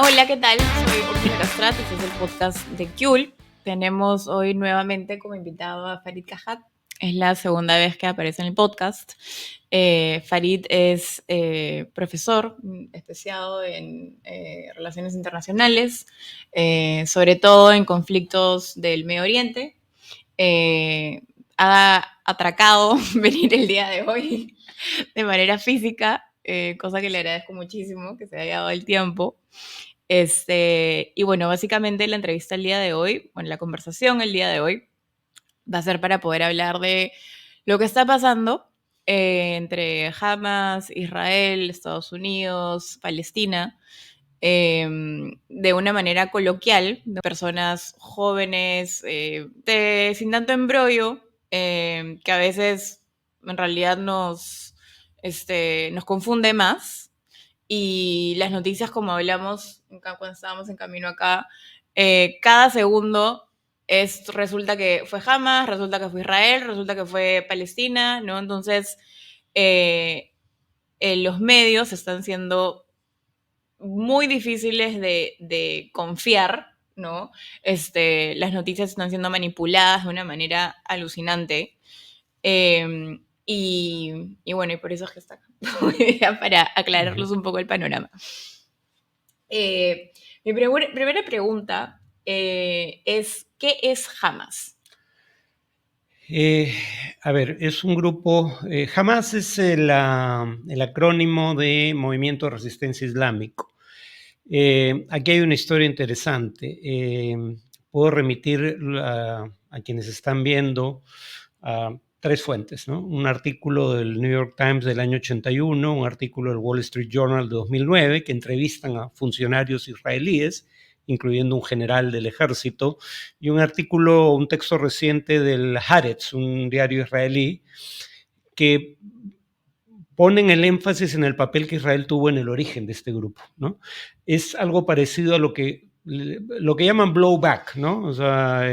Hola, ¿qué tal? Soy Úrsula Castrat, este es el podcast de Kyul. Tenemos hoy nuevamente como invitado a Farid Cajat. Es la segunda vez que aparece en el podcast. Farid es profesor especiado en relaciones internacionales, sobre todo en conflictos del Medio Oriente. Ha atracado venir el día de hoy de manera física, cosa que le agradezco muchísimo, que se haya dado el tiempo. Y bueno, básicamente la entrevista el día de hoy, bueno, la conversación el día de hoy va a ser para poder hablar de lo que está pasando entre Hamas, Israel, Estados Unidos, Palestina, de una manera coloquial, de personas jóvenes, sin tanto embrollo, que a veces en realidad nos confunde más. Y las noticias, como hablamos cuando estábamos en camino acá, cada segundo resulta que fue Hamas, resulta que fue Israel, resulta que fue Palestina, ¿no? Entonces, los medios están siendo muy difíciles de confiar, ¿no? Las noticias están siendo manipuladas de una manera alucinante. Y bueno, y por eso es que está acá, para aclararles un poco el panorama. Mi primera pregunta es, ¿qué es Hamas? A ver, es un grupo, Hamas es el acrónimo de Movimiento de Resistencia Islámico. Aquí hay una historia interesante. Puedo remitir a quienes están viendo a tres fuentes, ¿no? Un artículo del New York Times del año 81, un artículo del Wall Street Journal de 2009, que entrevistan a funcionarios israelíes, incluyendo un general del ejército, y un texto reciente del Haaretz, un diario israelí, que ponen el énfasis en el papel que Israel tuvo en el origen de este grupo, ¿no? Es algo parecido a lo que llaman blowback, ¿no? O sea,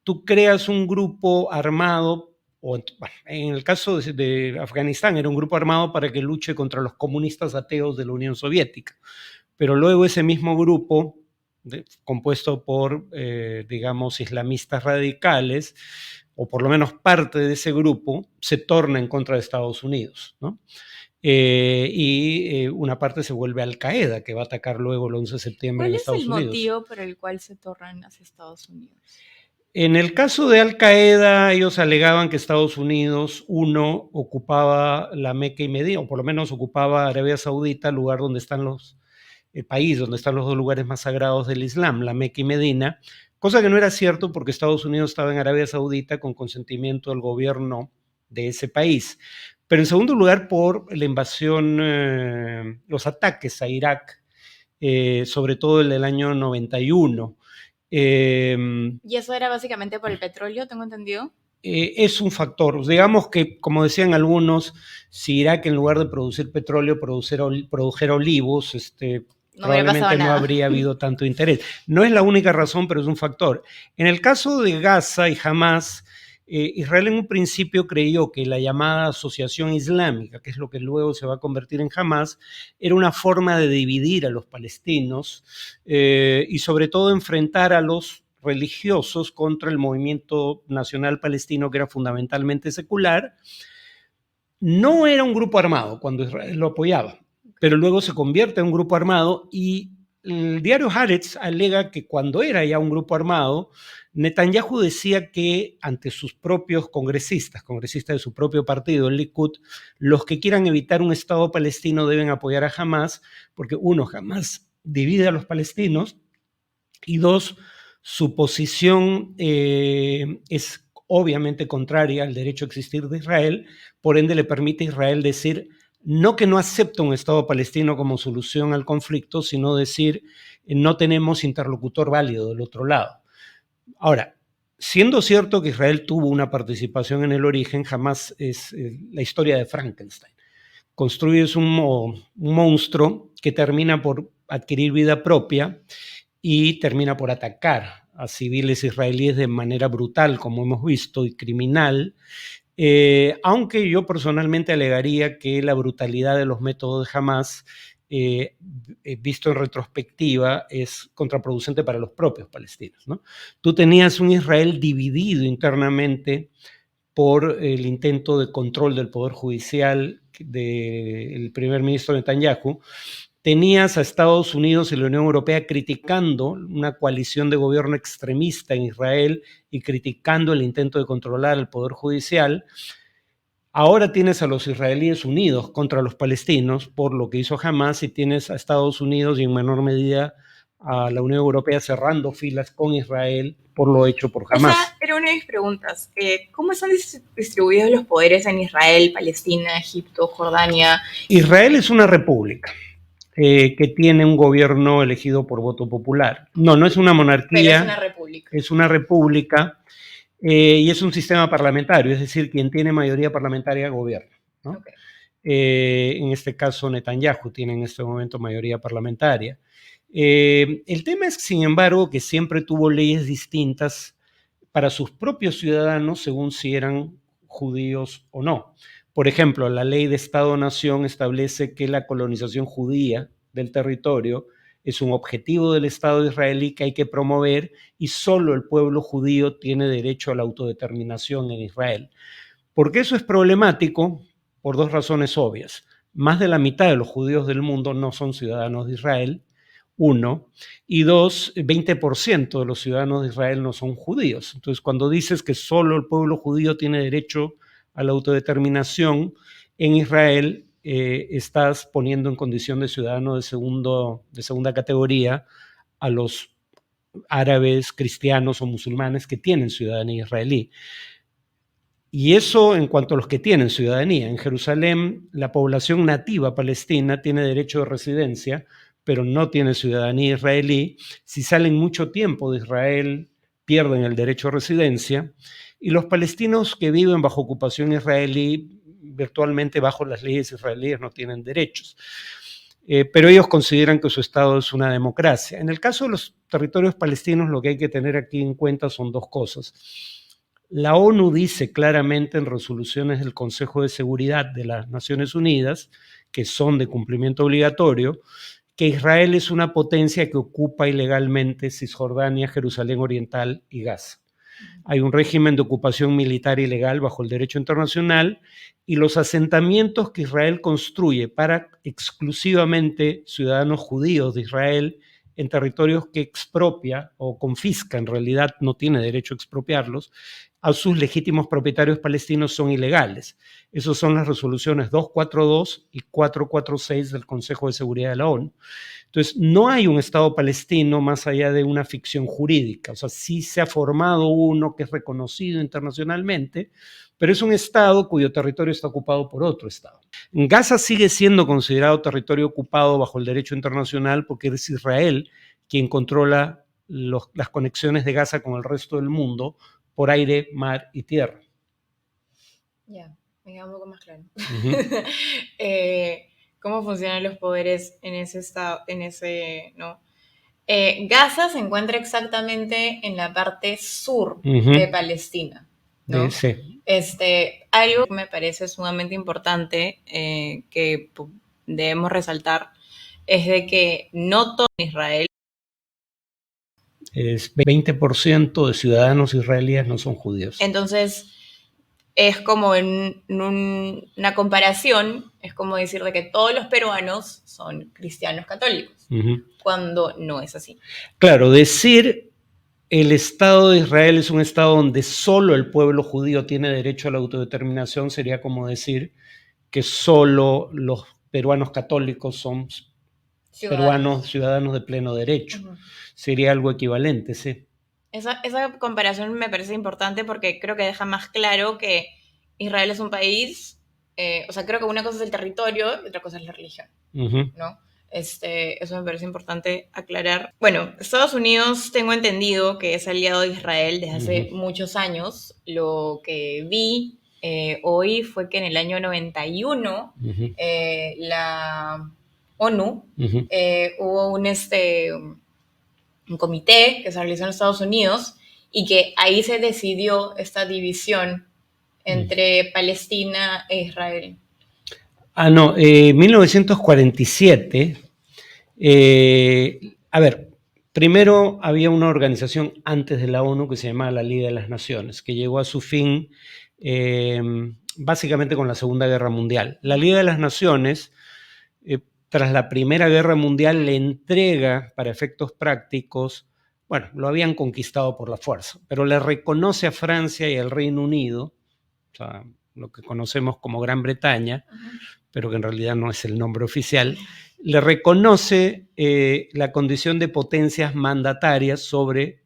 tú creas un grupo armado, o bueno, en el caso de Afganistán era un grupo armado para que luche contra los comunistas ateos de la Unión Soviética, pero luego ese mismo grupo, compuesto por, digamos, islamistas radicales, o por lo menos parte de ese grupo, se torna en contra de Estados Unidos, ¿no? Una parte se vuelve Al-Qaeda, que va a atacar luego el 11 de septiembre en ¿Cuál es el Estados Unidos. motivo por el cual se tornan hacia Estados Unidos? En el caso de Al-Qaeda, ellos alegaban que Estados Unidos, uno, ocupaba la Meca y Medina, o por lo menos ocupaba Arabia Saudita, lugar donde están el país donde están los dos lugares más sagrados del Islam, la Meca y Medina, cosa que no era cierto porque Estados Unidos estaba en Arabia Saudita con consentimiento del gobierno de ese país. Pero en segundo lugar, por la invasión, los ataques a Irak, sobre todo el del año 91. ¿Y eso era básicamente por el petróleo, tengo entendido? Es un factor. Digamos que, como decían algunos, si Irak en lugar de producir petróleo produjera olivos, probablemente no habría habido tanto interés. No es la única razón, pero es un factor. En el caso de Gaza y Hamas, Israel en un principio creyó que la llamada Asociación Islámica, que es lo que luego se va a convertir en Hamas, era una forma de dividir a los palestinos y sobre todo enfrentar a los religiosos contra el movimiento nacional palestino, que era fundamentalmente secular. No era un grupo armado cuando Israel lo apoyaba, pero luego se convierte en un grupo armado y el diario Haaretz alega que cuando era ya un grupo armado, Netanyahu decía que ante sus propios congresistas de su propio partido, el Likud, los que quieran evitar un Estado palestino deben apoyar a Hamas, porque uno, Hamas divide a los palestinos, y dos, su posición es obviamente contraria al derecho a existir de Israel, por ende le permite a Israel decir no que no acepta un Estado palestino como solución al conflicto, sino decir no tenemos interlocutor válido del otro lado. Ahora, siendo cierto que Israel tuvo una participación en el origen, jamás es la historia de Frankenstein. Construyes un monstruo que termina por adquirir vida propia y termina por atacar a civiles israelíes de manera brutal, como hemos visto, y criminal, aunque yo personalmente alegaría que la brutalidad de los métodos de Hamas visto en retrospectiva, es contraproducente para los propios palestinos, ¿no? Tú tenías un Israel dividido internamente por el intento de control del poder judicial del primer ministro Netanyahu. Tenías a Estados Unidos y la Unión Europea criticando una coalición de gobierno extremista en Israel y criticando el intento de controlar el poder judicial. Ahora tienes a los israelíes unidos contra los palestinos por lo que hizo Hamás, y tienes a Estados Unidos y en menor medida a la Unión Europea cerrando filas con Israel por lo hecho por Hamás. Esa era una de mis preguntas. ¿Cómo están distribuidos los poderes en Israel, Palestina, Egipto, Jordania? Israel es una república que tiene un gobierno elegido por voto popular. No es una monarquía. Pero es una república. Es una república y es un sistema parlamentario, es decir, quien tiene mayoría parlamentaria gobierna, ¿no? Okay. En este caso, Netanyahu tiene en este momento mayoría parlamentaria. El tema es, sin embargo, que siempre tuvo leyes distintas para sus propios ciudadanos según si eran judíos o no. Por ejemplo, la ley de Estado-Nación establece que la colonización judía del territorio es un objetivo del Estado israelí que hay que promover y solo el pueblo judío tiene derecho a la autodeterminación en Israel. ¿Por qué eso es problemático? Por dos razones obvias. Más de la mitad de los judíos del mundo no son ciudadanos de Israel, uno, y dos, 20% de los ciudadanos de Israel no son judíos. Entonces, cuando dices que solo el pueblo judío tiene derecho a la autodeterminación en Israel, estás poniendo en condición de ciudadano de segunda categoría a los árabes, cristianos o musulmanes que tienen ciudadanía israelí. Y eso en cuanto a los que tienen ciudadanía. En Jerusalén, la población nativa palestina tiene derecho de residencia, pero no tiene ciudadanía israelí. Si salen mucho tiempo de Israel, pierden el derecho a residencia. Y los palestinos que viven bajo ocupación israelí, virtualmente bajo las leyes israelíes, no tienen derechos. Pero ellos consideran que su Estado es una democracia. En el caso de los territorios palestinos, lo que hay que tener aquí en cuenta son dos cosas. La ONU dice claramente en resoluciones del Consejo de Seguridad de las Naciones Unidas, que son de cumplimiento obligatorio, que Israel es una potencia que ocupa ilegalmente Cisjordania, Jerusalén Oriental y Gaza. Hay un régimen de ocupación militar ilegal bajo el derecho internacional y los asentamientos que Israel construye para exclusivamente ciudadanos judíos de Israel en territorios que expropia o confisca, en realidad no tiene derecho a expropiarlos, a sus legítimos propietarios palestinos son ilegales. Esas son las resoluciones 242 y 446 del Consejo de Seguridad de la ONU. Entonces, no hay un Estado palestino más allá de una ficción jurídica. O sea, sí se ha formado uno que es reconocido internacionalmente, pero es un Estado cuyo territorio está ocupado por otro Estado. Gaza sigue siendo considerado territorio ocupado bajo el derecho internacional porque es Israel quien controla las conexiones de Gaza con el resto del mundo por aire, mar y tierra. Ya, me queda un poco más claro. ¿Cómo funcionan los poderes en ese estado, ¿no? Gaza se encuentra exactamente en la parte sur de Palestina, ¿no? Sí. Algo que me parece sumamente importante que debemos resaltar es de que no todo Israel es 20% de ciudadanos israelíes no son judíos. Entonces, es como en una comparación, es como decir de que todos los peruanos son cristianos católicos, cuando no es así. Claro, decir el Estado de Israel es un Estado donde solo el pueblo judío tiene derecho a la autodeterminación sería como decir que solo los peruanos católicos son ciudadanos de pleno derecho. Sería algo equivalente, sí. Esa comparación me parece importante porque creo que deja más claro que Israel es un país, o sea, creo que una cosa es el territorio y otra cosa es la religión, ¿no? Eso me parece importante aclarar. Bueno, Estados Unidos tengo entendido que es aliado de Israel desde hace muchos años. Lo que vi hoy fue que en el año 91 la ONU hubo un comité que se realizó en Estados Unidos y que ahí se decidió esta división entre Palestina e Israel. No, 1947. A ver, primero había una organización antes de la ONU que se llamaba la Liga de las Naciones, que llegó a su fin básicamente con la Segunda Guerra Mundial. La Liga de las Naciones, tras la Primera Guerra Mundial, le entrega, para efectos prácticos, bueno, lo habían conquistado por la fuerza, pero le reconoce a Francia y al Reino Unido, o sea, lo que conocemos como Gran Bretaña, pero que en realidad no es el nombre oficial, le reconoce la condición de potencias mandatarias sobre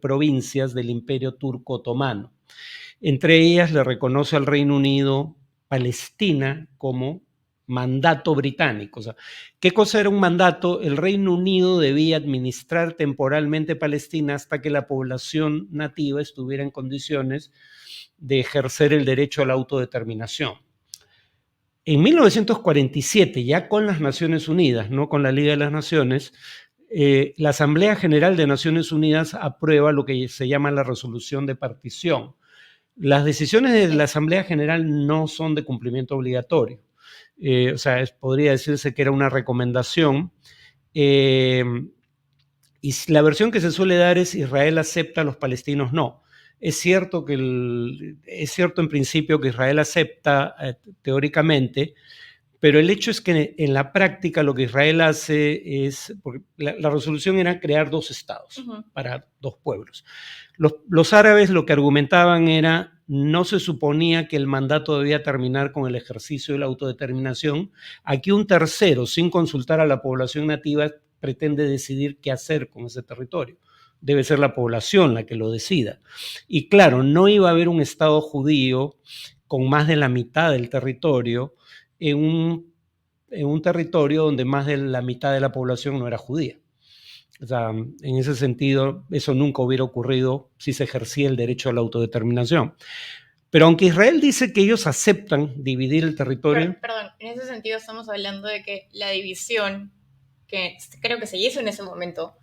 provincias del Imperio Turco Otomano. Entre ellas le reconoce al Reino Unido Palestina como mandato británico. O sea, ¿qué cosa era un mandato? El Reino Unido debía administrar temporalmente Palestina hasta que la población nativa estuviera en condiciones de ejercer el derecho a la autodeterminación. En 1947, ya con las Naciones Unidas, no con la Liga de las Naciones, la Asamblea General de Naciones Unidas aprueba lo que se llama la resolución de partición. Las decisiones de la Asamblea General no son de cumplimiento obligatorio. O sea, podría decirse que era una recomendación. Y la versión que se suele dar es Israel acepta, los palestinos no. Es cierto en principio que Israel acepta teóricamente, pero el hecho es que en la práctica lo que Israel hace es, porque la resolución era crear dos estados para dos pueblos. Los árabes lo que argumentaban era, no se suponía que el mandato debía terminar con el ejercicio de la autodeterminación. Aquí un tercero, sin consultar a la población nativa, pretende decidir qué hacer con ese territorio. Debe ser la población la que lo decida. Y claro, no iba a haber un Estado judío con más de la mitad del territorio en un territorio donde más de la mitad de la población no era judía. O sea, en ese sentido, eso nunca hubiera ocurrido si se ejercía el derecho a la autodeterminación. Pero aunque Israel dice que ellos aceptan dividir el territorio... Perdón, en ese sentido estamos hablando de que la división, que creo que se hizo en ese momento,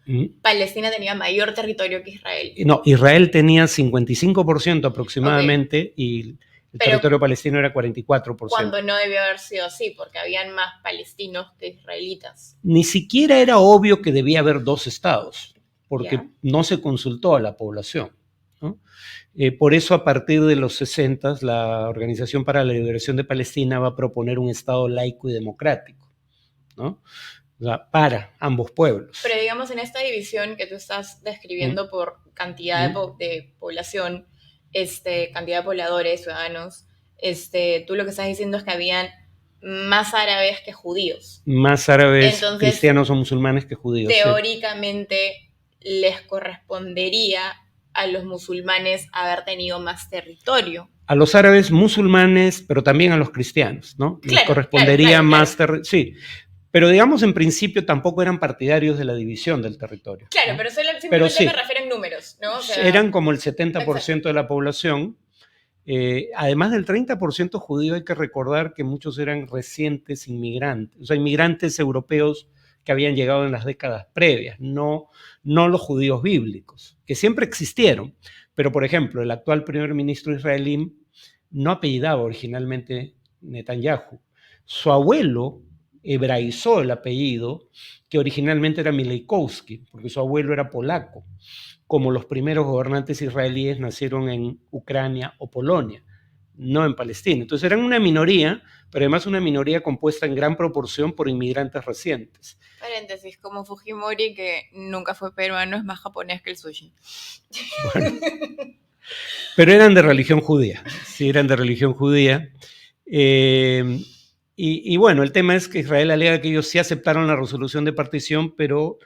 Palestina tenía mayor territorio que Israel. No, Israel tenía 55% aproximadamente, y el territorio palestino era 44%. Cuando no debió haber sido así, porque habían más palestinos que israelitas. Ni siquiera era obvio que debía haber dos estados, porque no se consultó a la población, ¿no? Por eso, a partir de los 60, la Organización para la Liberación de Palestina va a proponer un estado laico y democrático, ¿no? O sea, para ambos pueblos. Pero digamos, en esta división que tú estás describiendo por cantidad de población, cantidad de pobladores, ciudadanos, tú lo que estás diciendo es que habían más árabes que judíos. Más árabes, entonces, cristianos o musulmanes que judíos. Teóricamente, les correspondería a los musulmanes haber tenido más territorio. A los árabes musulmanes, pero también a los cristianos, ¿no? Claro, les correspondería más territorio. Sí. Pero digamos, en principio tampoco eran partidarios de la división del territorio. Claro, ¿no? Pero simplemente sí, me refiero en números, ¿no? O sea, eran como el 70% de la población. Además del 30% judío, hay que recordar que muchos eran recientes inmigrantes, o sea, inmigrantes europeos que habían llegado en las décadas previas, no los judíos bíblicos, que siempre existieron. Pero, por ejemplo, el actual primer ministro israelí no apellidaba originalmente Netanyahu. Su abuelo hebraizó el apellido, que originalmente era Mileikowski, porque su abuelo era polaco, como los primeros gobernantes israelíes nacieron en Ucrania o Polonia, no en Palestina. Entonces eran una minoría, pero además una minoría compuesta en gran proporción por inmigrantes recientes. Paréntesis, como Fujimori, que nunca fue peruano, es más japonés que el sushi. Bueno, pero eran de religión judía, sí, eran de religión judía. Y bueno, el tema es que Israel alega que ellos sí aceptaron la resolución de partición, pero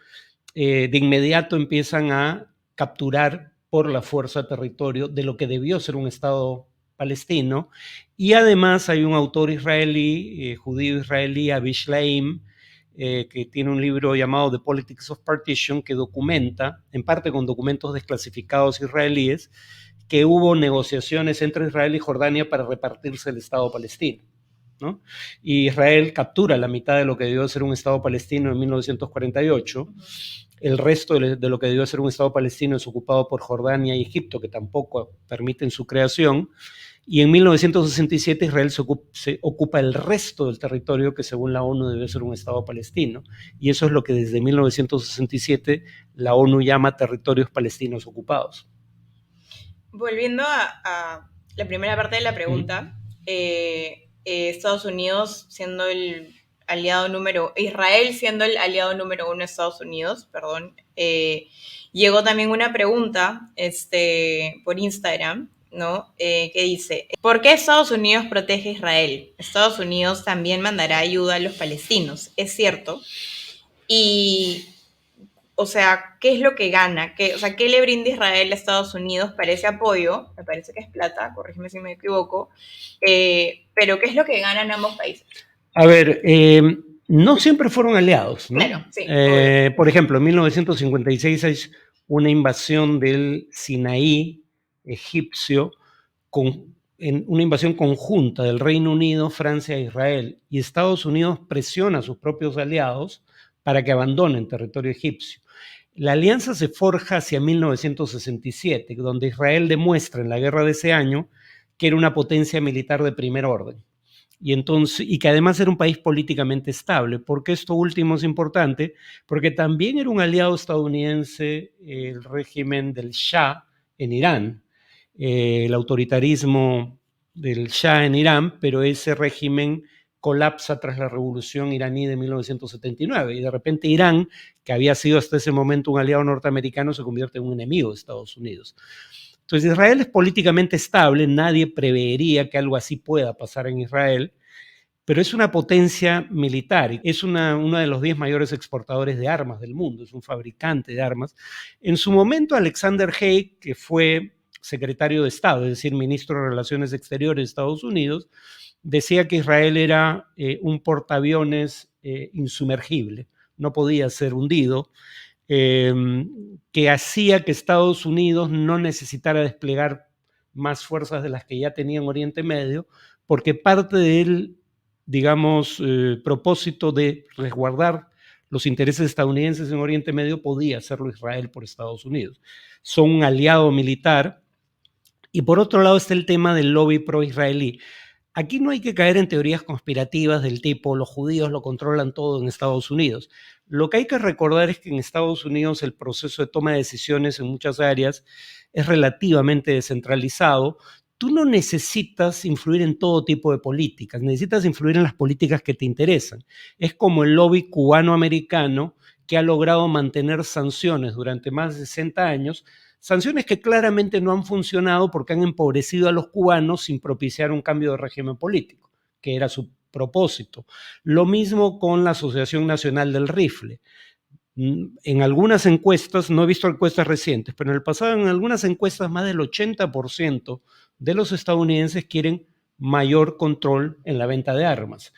de inmediato empiezan a capturar por la fuerza territorio de lo que debió ser un Estado palestino. Y además hay un autor israelí, judío israelí, Avi Shlaim, que tiene un libro llamado The Politics of Partition, que documenta, en parte con documentos desclasificados israelíes, que hubo negociaciones entre Israel y Jordania para repartirse el Estado palestino, ¿no? Y Israel captura la mitad de lo que debió ser un Estado palestino en 1948. El resto de lo que debió ser un Estado palestino es ocupado por Jordania y Egipto, que tampoco permiten su creación. Y en 1967 Israel se ocupa el resto del territorio que según la ONU debe ser un Estado palestino. Y eso es lo que desde 1967 la ONU llama territorios palestinos ocupados. Volviendo a la primera parte de la pregunta, Estados Unidos siendo el aliado Israel siendo el aliado número 1 de Estados Unidos, perdón, llegó también una pregunta por Instagram, ¿no? Que dice, ¿por qué Estados Unidos protege a Israel? Estados Unidos también mandará ayuda a los palestinos, es cierto. Y o sea, ¿qué es lo que gana? ¿Qué le brinda Israel a Estados Unidos para ese apoyo? Me parece que es plata, corrígeme si me equivoco. Pero ¿qué es lo que ganan ambos países? A ver, no siempre fueron aliados, ¿no? Claro, sí, obvio. Por ejemplo, en 1956 hay una invasión del Sinaí egipcio, una invasión conjunta del Reino Unido, Francia e Israel, y Estados Unidos presiona a sus propios aliados para que abandonen territorio egipcio. La alianza se forja hacia 1967, donde Israel demuestra en la guerra de ese año que era una potencia militar de primer orden. Y que además era un país políticamente estable. ¿Por qué esto último es importante? Porque también era un aliado estadounidense el régimen del Shah en Irán, el autoritarismo del Shah en Irán, pero ese régimen colapsa tras la revolución iraní de 1979 y de repente Irán, que había sido hasta ese momento un aliado norteamericano, se convierte en un enemigo de Estados Unidos. Entonces Israel es políticamente estable, nadie preveería que algo así pueda pasar en Israel, pero es una potencia militar, es uno de los 10 mayores exportadores de armas del mundo, es un fabricante de armas. En su momento Alexander Haig, que fue secretario de Estado, es decir, ministro de Relaciones Exteriores de Estados Unidos, decía que Israel era un portaaviones insumergible, no podía ser hundido, que hacía que Estados Unidos no necesitara desplegar más fuerzas de las que ya tenía en Oriente Medio, porque parte del, digamos, propósito de resguardar los intereses estadounidenses en Oriente Medio podía hacerlo Israel por Estados Unidos. Son un aliado militar. Y por otro lado está el tema del lobby pro-israelí. Aquí no hay que caer en teorías conspirativas del tipo los judíos lo controlan todo en Estados Unidos. Lo que hay que recordar es que en Estados Unidos el proceso de toma de decisiones en muchas áreas es relativamente descentralizado. Tú no necesitas influir en todo tipo de políticas, necesitas influir en las políticas que te interesan. Es como el lobby cubano-americano que ha logrado mantener sanciones durante más de 60 años, sanciones que claramente no han funcionado porque han empobrecido a los cubanos sin propiciar un cambio de régimen político, que era su propósito. Lo mismo con la Asociación Nacional del Rifle. En algunas encuestas, no he visto encuestas recientes, pero en el pasado en algunas encuestas más del 80% de los estadounidenses quieren mayor control en la venta de armas.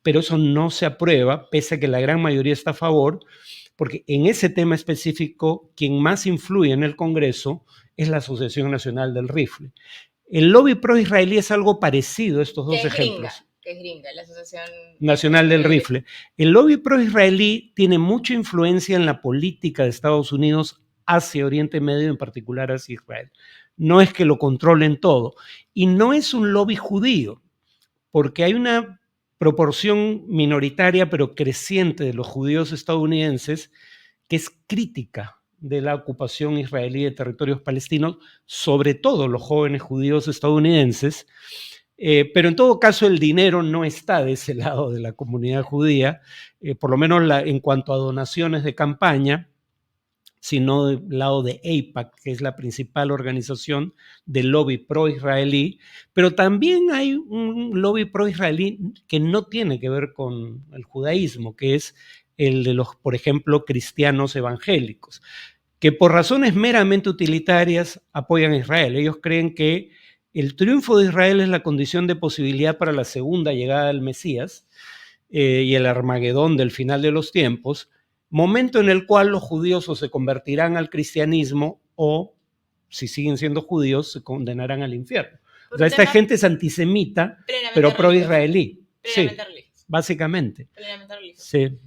Pero eso no se aprueba, pese a que la gran mayoría está a favor, porque en ese tema específico, quien más influye en el Congreso es la Asociación Nacional del Rifle. El lobby pro-israelí es algo parecido a estos dos ejemplos. Que es gringa, la Asociación Nacional del Rifle. El lobby pro-israelí tiene mucha influencia en la política de Estados Unidos hacia Oriente Medio, en particular hacia Israel. No es que lo controlen todo. Y no es un lobby judío, porque hay una proporción minoritaria pero creciente de los judíos estadounidenses que es crítica de la ocupación israelí de territorios palestinos, sobre todo los jóvenes judíos estadounidenses, pero en todo caso el dinero no está de ese lado de la comunidad judía, por lo menos en cuanto a donaciones de campaña, sino del lado de AIPAC, que es la principal organización del lobby pro-israelí, pero también hay un lobby pro-israelí que no tiene que ver con el judaísmo, que es el de los, por ejemplo, cristianos evangélicos, que por razones meramente utilitarias apoyan a Israel. Ellos creen que el triunfo de Israel es la condición de posibilidad para la segunda llegada del Mesías y el Armagedón del final de los tiempos, momento en el cual los judíos o se convertirán al cristianismo o, si siguen siendo judíos, se condenarán al infierno. O sea, esta gente es antisemita, pero pro-israelí. Sí, básicamente. Plenamente religioso. Sí.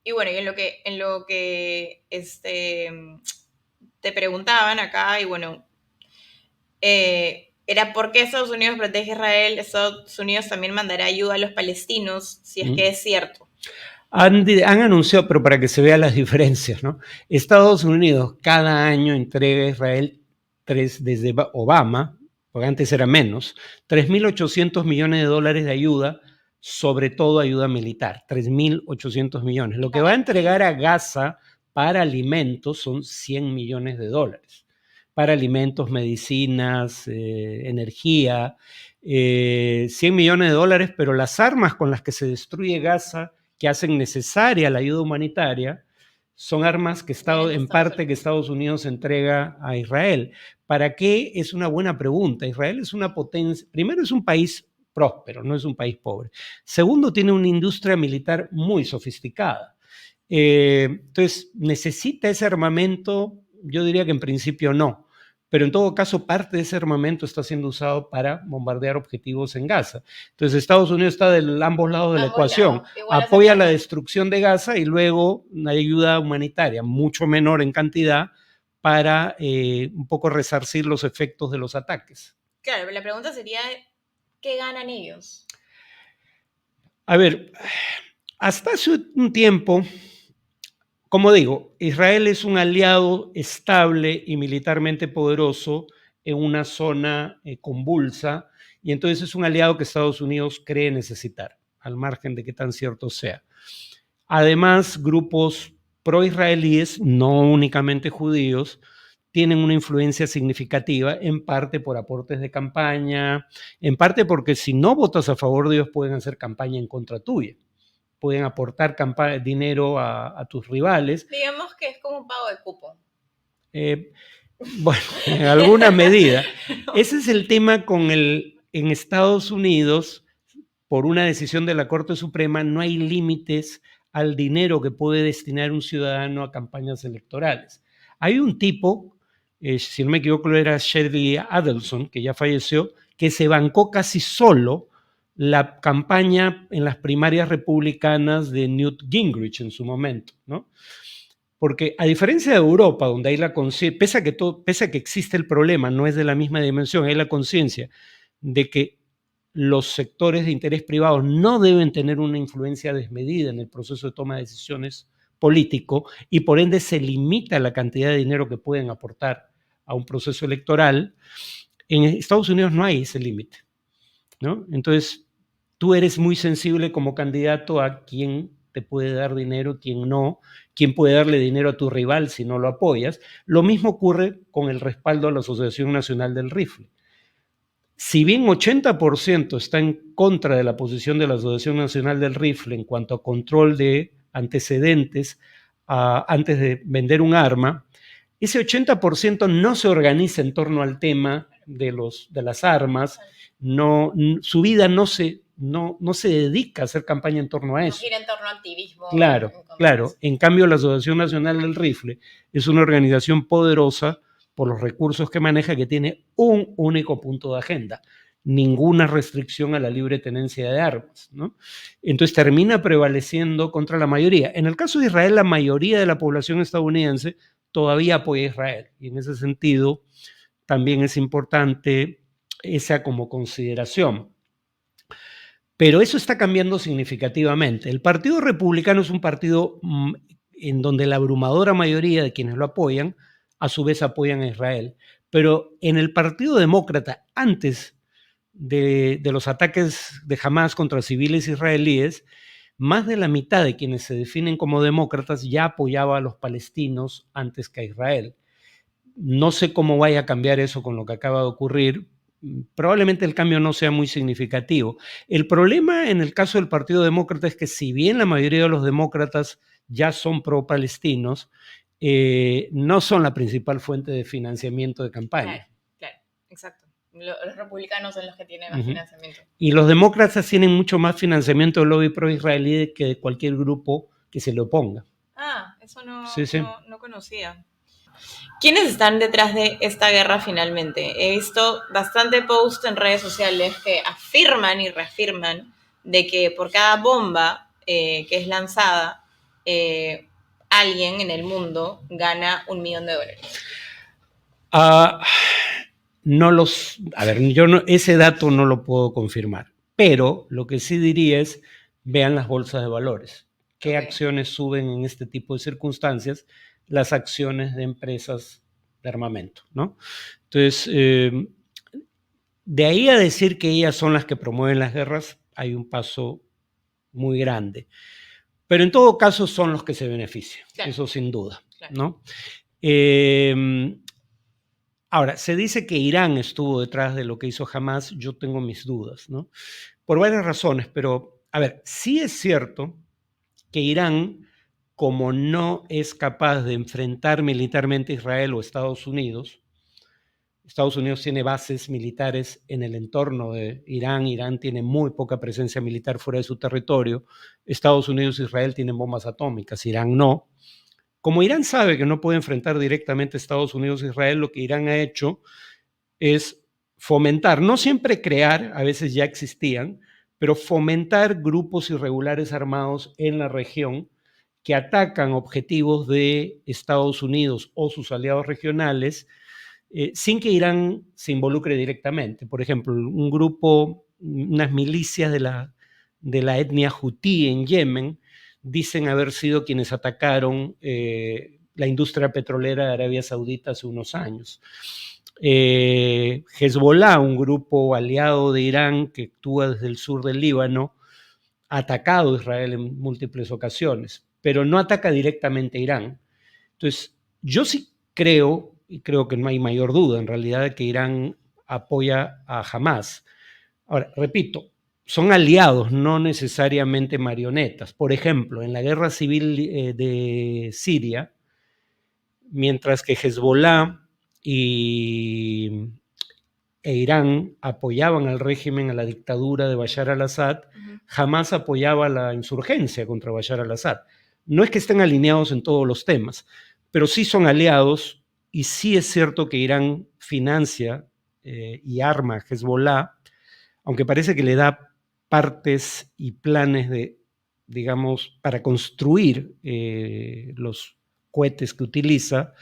Y bueno, y en lo que te preguntaban acá, y bueno, era por qué Estados Unidos protege a Israel, Estados Unidos también mandará ayuda a los palestinos, si es que es cierto. Han anunciado, pero para que se vean las diferencias, ¿no? Estados Unidos cada año entrega a Israel desde Obama, porque antes era menos, 3.800 millones de dólares de ayuda, sobre todo ayuda militar, 3.800 millones. Lo que va a entregar a Gaza para alimentos son 100 millones de dólares. Para alimentos, medicinas, energía, 100 millones de dólares, pero las armas con las que se destruye Gaza, que hacen necesaria la ayuda humanitaria, son armas que Estados Unidos entrega a Israel. ¿Para qué? Es una buena pregunta. Israel es una potencia, primero es un país próspero, no es un país pobre. Segundo, tiene una industria militar muy sofisticada. Entonces, ¿necesita ese armamento? Yo diría que en principio no. Pero en todo caso, parte de ese armamento está siendo usado para bombardear objetivos en Gaza. Entonces, Estados Unidos está de ambos lados de la ecuación. Apoya la destrucción de Gaza y luego una ayuda humanitaria, mucho menor en cantidad, para un poco resarcir los efectos de los ataques. Claro, pero la pregunta sería, ¿qué ganan ellos? A ver, hasta hace un tiempo, como digo, Israel es un aliado estable y militarmente poderoso en una zona convulsa, y entonces es un aliado que Estados Unidos cree necesitar, al margen de qué tan cierto sea. Además, grupos pro-israelíes, no únicamente judíos, tienen una influencia significativa, en parte por aportes de campaña, en parte porque si no votas a favor de ellos pueden hacer campaña en contra tuya. Pueden aportar dinero a tus rivales. Digamos que es como un pago de cupo. Bueno, en alguna medida. Ese es el tema en Estados Unidos, por una decisión de la Corte Suprema, no hay límites al dinero que puede destinar un ciudadano a campañas electorales. Hay un tipo, si no me equivoco, era Shirley Adelson, que ya falleció, que se bancó casi solo la campaña en las primarias republicanas de Newt Gingrich en su momento, ¿no? Porque a diferencia de Europa, donde hay la conciencia, pese a que existe el problema, no es de la misma dimensión, hay la conciencia de que los sectores de interés privados no deben tener una influencia desmedida en el proceso de toma de decisiones político y por ende se limita la cantidad de dinero que pueden aportar a un proceso electoral. En Estados Unidos no hay ese límite, ¿no? Entonces, tú eres muy sensible como candidato a quién te puede dar dinero, quién no, quién puede darle dinero a tu rival si no lo apoyas. Lo mismo ocurre con el respaldo a la Asociación Nacional del Rifle. Si bien 80% está en contra de la posición de la Asociación Nacional del Rifle en cuanto a control de antecedentes antes de vender un arma, ese 80% no se organiza en torno al tema de las armas, su vida no se dedica a hacer campaña en torno a eso. No gira en torno a activismo. Claro. En cambio, la Asociación Nacional del Rifle es una organización poderosa por los recursos que maneja, que tiene un único punto de agenda: ninguna restricción a la libre tenencia de armas, ¿no? Entonces termina prevaleciendo contra la mayoría. En el caso de Israel, la mayoría de la población estadounidense todavía apoya a Israel, y en ese sentido también es importante esa como consideración. Pero eso está cambiando significativamente. El Partido Republicano es un partido en donde la abrumadora mayoría de quienes lo apoyan, a su vez apoyan a Israel. Pero en el Partido Demócrata, antes de los ataques de Hamas contra civiles israelíes, más de la mitad de quienes se definen como demócratas ya apoyaba a los palestinos antes que a Israel. No sé cómo vaya a cambiar eso con lo que acaba de ocurrir. Probablemente el cambio no sea muy significativo. El problema en el caso del Partido Demócrata es que si bien la mayoría de los demócratas ya son pro-palestinos, no son la principal fuente de financiamiento de campaña. Claro, exacto. Los republicanos son los que tienen más financiamiento. Y los demócratas tienen mucho más financiamiento del lobby pro-israelí que de cualquier grupo que se le oponga. Eso no conocía. ¿Quiénes están detrás de esta guerra finalmente? He visto bastante posts en redes sociales que afirman y reafirman de que por cada bomba que es lanzada, alguien en el mundo gana $1 millón. A ver, ese dato no lo puedo confirmar, pero lo que sí diría es, vean las bolsas de valores. ¿Qué acciones suben en este tipo de circunstancias? Las acciones de empresas de armamento, ¿no? Entonces, de ahí a decir que ellas son las que promueven las guerras, hay un paso muy grande. Pero en todo caso son los que se benefician, claro. Eso sin duda, claro. ¿No? Ahora, se dice que Irán estuvo detrás de lo que hizo Hamás. Yo tengo mis dudas, ¿no? Por varias razones, pero, a ver, sí es cierto que Irán, como no es capaz de enfrentar militarmente a Israel o Estados Unidos tiene bases militares en el entorno de Irán. Irán tiene muy poca presencia militar fuera de su territorio. Estados Unidos e Israel tienen bombas atómicas, Irán no. Como Irán sabe que no puede enfrentar directamente a Estados Unidos e Israel, lo que Irán ha hecho es fomentar, no siempre crear, a veces ya existían, pero fomentar grupos irregulares armados en la región que atacan objetivos de Estados Unidos o sus aliados regionales, sin que Irán se involucre directamente. Por ejemplo, un grupo, unas milicias de la etnia hutí en Yemen, dicen haber sido quienes atacaron la industria petrolera de Arabia Saudita hace unos años. Hezbollah, un grupo aliado de Irán que actúa desde el sur del Líbano, ha atacado a Israel en múltiples ocasiones, pero no ataca directamente a Irán. Entonces, yo sí creo, y creo que no hay mayor duda en realidad, de que Irán apoya a Hamás. Ahora, repito, son aliados, no necesariamente marionetas. Por ejemplo, en la guerra civil de Siria, mientras que Hezbollah e Irán apoyaban al régimen, a la dictadura de Bashar al-Assad, Hamás apoyaba la insurgencia contra Bashar al-Assad. No es que estén alineados en todos los temas, pero sí son aliados, y sí es cierto que Irán financia y arma a Hezbollah, aunque parece que le da partes y planes digamos, para construir los cohetes que utiliza,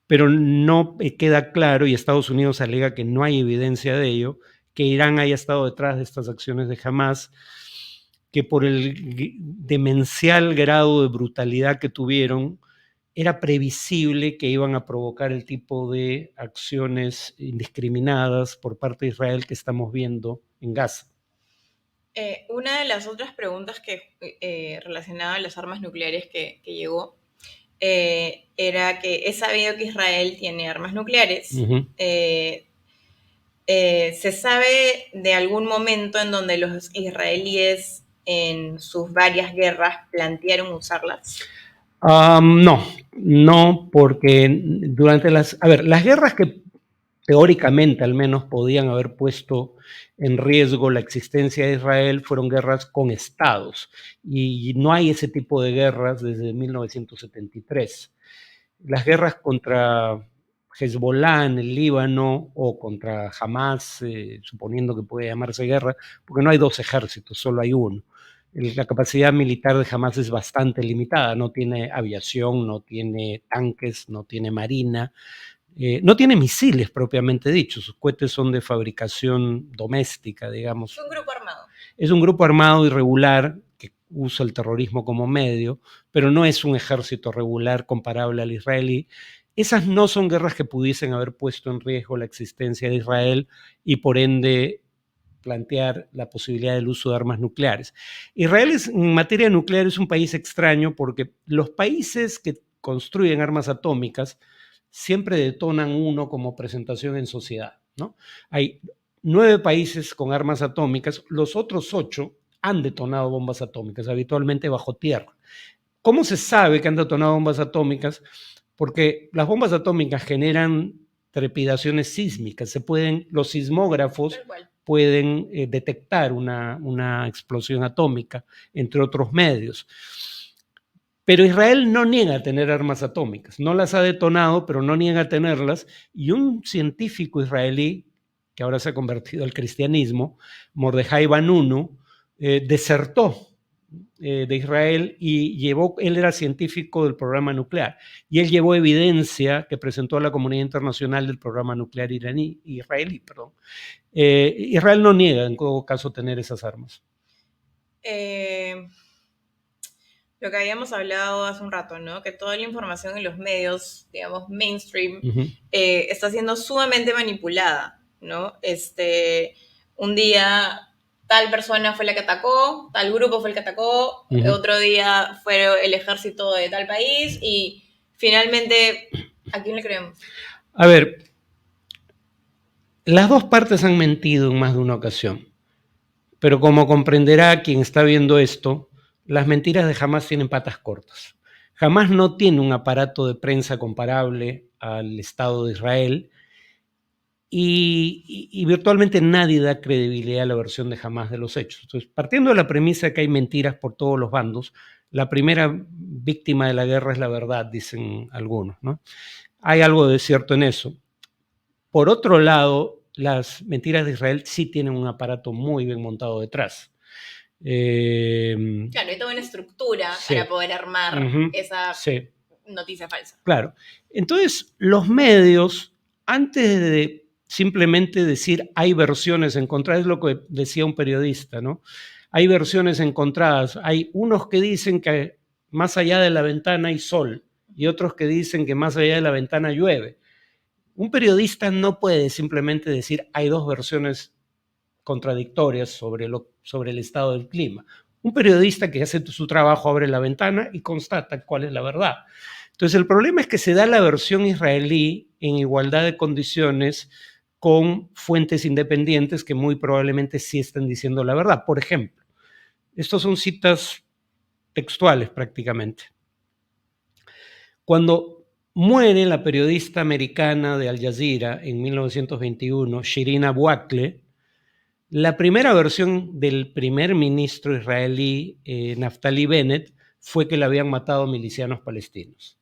pero no queda claro, y Estados Unidos alega que no hay evidencia de ello, que Irán haya estado detrás de estas acciones de Hamás, que por el demencial grado de brutalidad que tuvieron, era previsible que iban a provocar el tipo de acciones indiscriminadas por parte de Israel que estamos viendo en Gaza. Una de las otras preguntas que relacionada a las armas nucleares que llegó era que es sabido que Israel tiene armas nucleares. ¿Se sabe de algún momento en donde los israelíes en sus varias guerras plantearon usarlas? No, porque durante las guerras que teóricamente al menos podían haber puesto en riesgo la existencia de Israel fueron guerras con estados, y no hay ese tipo de guerras desde 1973. Las guerras contra Hezbollah en el Líbano o contra Hamás, suponiendo que puede llamarse guerra, porque no hay dos ejércitos, solo hay uno. La capacidad militar de Hamás es bastante limitada, no tiene aviación, no tiene tanques, no tiene marina, no tiene misiles propiamente dicho, sus cohetes son de fabricación doméstica, digamos. Es un grupo armado. Es un grupo armado irregular que usa el terrorismo como medio, pero no es un ejército regular comparable al israelí. Esas no son guerras que pudiesen haber puesto en riesgo la existencia de Israel y por ende plantear la posibilidad del uso de armas nucleares. Israel en materia nuclear es un país extraño porque los países que construyen armas atómicas siempre detonan uno como presentación en sociedad, ¿no? Hay 9 países con armas atómicas, los otros 8 han detonado bombas atómicas, habitualmente bajo tierra. ¿Cómo se sabe que han detonado bombas atómicas? Porque las bombas atómicas generan trepidaciones sísmicas, los sismógrafos pueden detectar una explosión atómica, entre otros medios. Pero Israel no niega tener armas atómicas, no las ha detonado, pero no niega tenerlas, y un científico israelí, que ahora se ha convertido al cristianismo, Mordejai Vanunu, desertó de Israel y él era científico del programa nuclear, y él llevó evidencia que presentó a la comunidad internacional del programa nuclear israelí. Israel no niega en todo caso tener esas armas. Lo que habíamos hablado hace un rato, ¿no? Que toda la información en los medios, digamos, mainstream, está siendo sumamente manipulada, ¿no? Un día tal persona fue la que atacó, tal grupo fue el que atacó, otro día fue el ejército de tal país y finalmente, ¿a quién le creemos? A ver, las dos partes han mentido en más de una ocasión, pero como comprenderá quien está viendo esto, las mentiras de Hamás tienen patas cortas. Hamás no tiene un aparato de prensa comparable al Estado de Israel y virtualmente nadie da credibilidad a la versión de Hamás de los hechos. Entonces, partiendo de la premisa de que hay mentiras por todos los bandos, la primera víctima de la guerra es la verdad, dicen algunos, ¿no? Hay algo de cierto en eso. Por otro lado, las mentiras de Israel sí tienen un aparato muy bien montado detrás. Claro, hay toda una estructura para poder armar esa noticia falsa. Claro. Entonces, los medios, antes de simplemente decir hay versiones encontradas, es lo que decía un periodista, ¿no? Hay versiones encontradas. Hay unos que dicen que más allá de la ventana hay sol y otros que dicen que más allá de la ventana llueve. Un periodista no puede simplemente decir hay dos versiones contradictorias sobre el estado del clima. Un periodista que hace su trabajo abre la ventana y constata cuál es la verdad. Entonces, el problema es que se da la versión israelí en igualdad de condiciones con fuentes independientes que muy probablemente sí estén diciendo la verdad. Por ejemplo, estos son citas textuales prácticamente. Cuando muere la periodista americana de Al Jazeera en 1921, Shirin Abu Akleh, la primera versión del primer ministro israelí, Naftali Bennett, fue que le habían matado milicianos palestinos.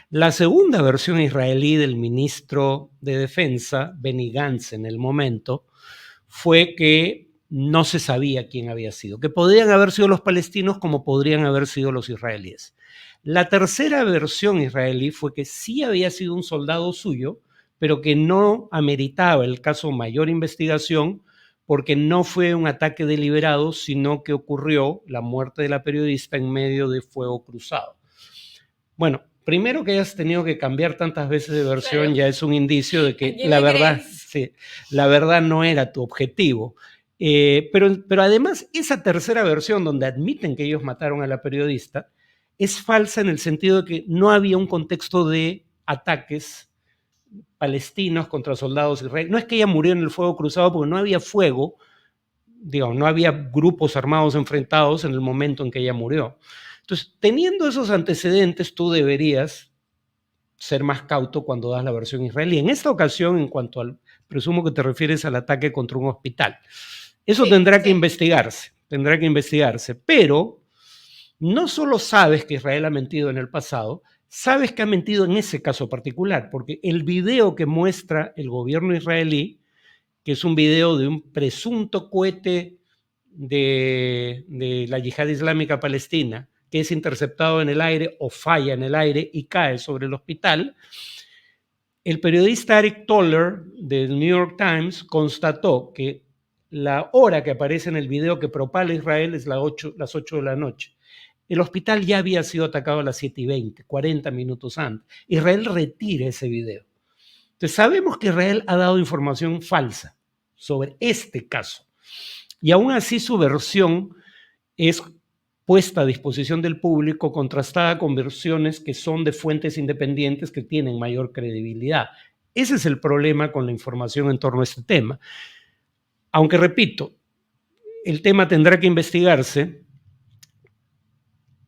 La segunda versión israelí del ministro de Defensa, Benny Gantz en el momento, fue que no se sabía quién había sido, que podrían haber sido los palestinos como podrían haber sido los israelíes. La tercera versión israelí fue que sí había sido un soldado suyo, pero que no ameritaba el caso mayor investigación porque no fue un ataque deliberado, sino que ocurrió la muerte de la periodista en medio de fuego cruzado. Bueno, primero que hayas tenido que cambiar tantas veces de versión, claro, ya es un indicio de que la verdad no era tu objetivo. Pero además, esa tercera versión donde admiten que ellos mataron a la periodista es falsa en el sentido de que no había un contexto de ataques palestinos contra soldados israelíes. No es que ella murió en el fuego cruzado porque no había fuego, digamos, no había grupos armados enfrentados en el momento en que ella murió. Entonces, teniendo esos antecedentes, tú deberías ser más cauto cuando das la versión israelí. En esta ocasión, en cuanto al, presumo que te refieres al ataque contra un hospital. Eso tendrá que investigarse, pero no solo sabes que Israel ha mentido en el pasado, sabes que ha mentido en ese caso particular, porque el video que muestra el gobierno israelí, que es un video de un presunto cohete de la Yihad Islámica Palestina, que es interceptado en el aire o falla en el aire y cae sobre el hospital, el periodista Eric Toller del New York Times constató que la hora que aparece en el video que propala Israel es las 8 de la noche. El hospital ya había sido atacado a las 7:20, 40 minutos antes. Israel retira ese video. Entonces sabemos que Israel ha dado información falsa sobre este caso. Y aún así su versión es puesta a disposición del público, contrastada con versiones que son de fuentes independientes que tienen mayor credibilidad. Ese es el problema con la información en torno a este tema. Aunque repito, el tema tendrá que investigarse.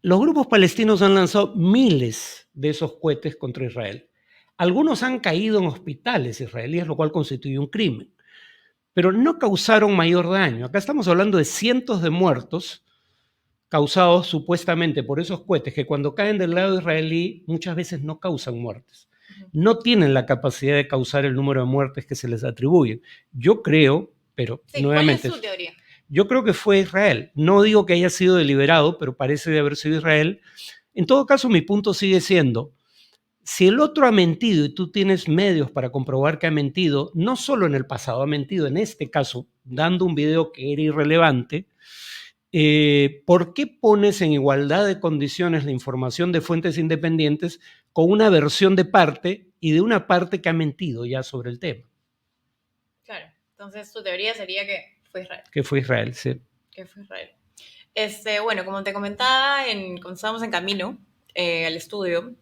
Los grupos palestinos han lanzado miles de esos cohetes contra Israel. Algunos han caído en hospitales israelíes, lo cual constituye un crimen, pero no causaron mayor daño. Acá estamos hablando de cientos de muertos causados supuestamente por esos cohetes que cuando caen del lado israelí muchas veces no causan muertes. No tienen la capacidad de causar el número de muertes que se les atribuyen. Yo creo, pero nuevamente... ¿Cuál es su teoría? Yo creo que fue Israel. No digo que haya sido deliberado, pero parece de haber sido Israel. En todo caso, mi punto sigue siendo, si el otro ha mentido y tú tienes medios para comprobar que ha mentido, no solo en el pasado, ha mentido en este caso, dando un video que era irrelevante, ¿por qué pones en igualdad de condiciones la información de fuentes independientes con una versión de parte y de una parte que ha mentido ya sobre el tema? Claro, entonces tu teoría sería que fue Israel. Que fue Israel, sí. Que fue Israel. Bueno, como te comentaba cuando estábamos en camino al estudio,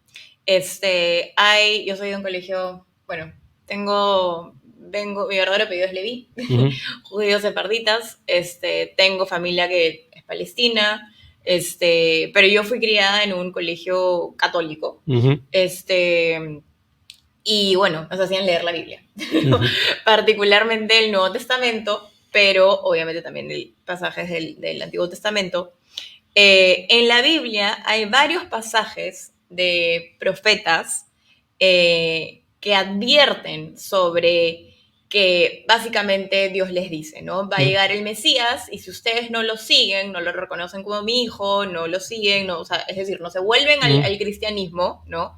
yo soy de un colegio, bueno, mi verdadero apellido es Leví, judíos sefarditas, tengo familia que es palestina, pero yo fui criada en un colegio católico, y bueno, nos hacían leer la Biblia, particularmente el Nuevo Testamento, pero obviamente también pasajes del Antiguo Testamento. En la Biblia hay varios pasajes de profetas que advierten sobre que básicamente Dios les dice, ¿no? Va a llegar el Mesías y si ustedes no lo siguen, no lo reconocen como mi hijo, no lo siguen, no, o sea, es decir, no se vuelven al cristianismo, ¿no?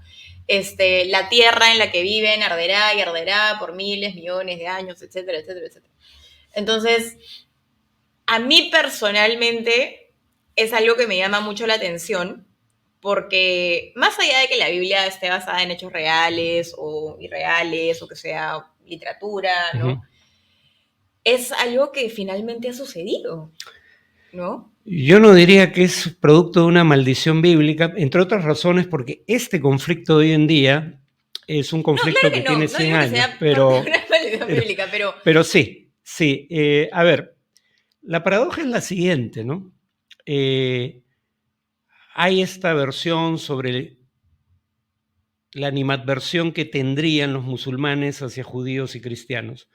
La tierra en la que viven arderá y arderá por miles, millones de años, etcétera, etcétera, etcétera. Entonces, a mí personalmente es algo que me llama mucho la atención, porque más allá de que la Biblia esté basada en hechos reales o irreales, o que sea literatura, ¿no? Es algo que finalmente ha sucedido, ¿no? Yo no diría que es producto de una maldición bíblica, entre otras razones porque este conflicto de hoy en día es un conflicto que tiene 100 años, pero sí. A ver, la paradoja es la siguiente, ¿no? Hay esta versión sobre la animadversión que tendrían los musulmanes hacia judíos y cristianos.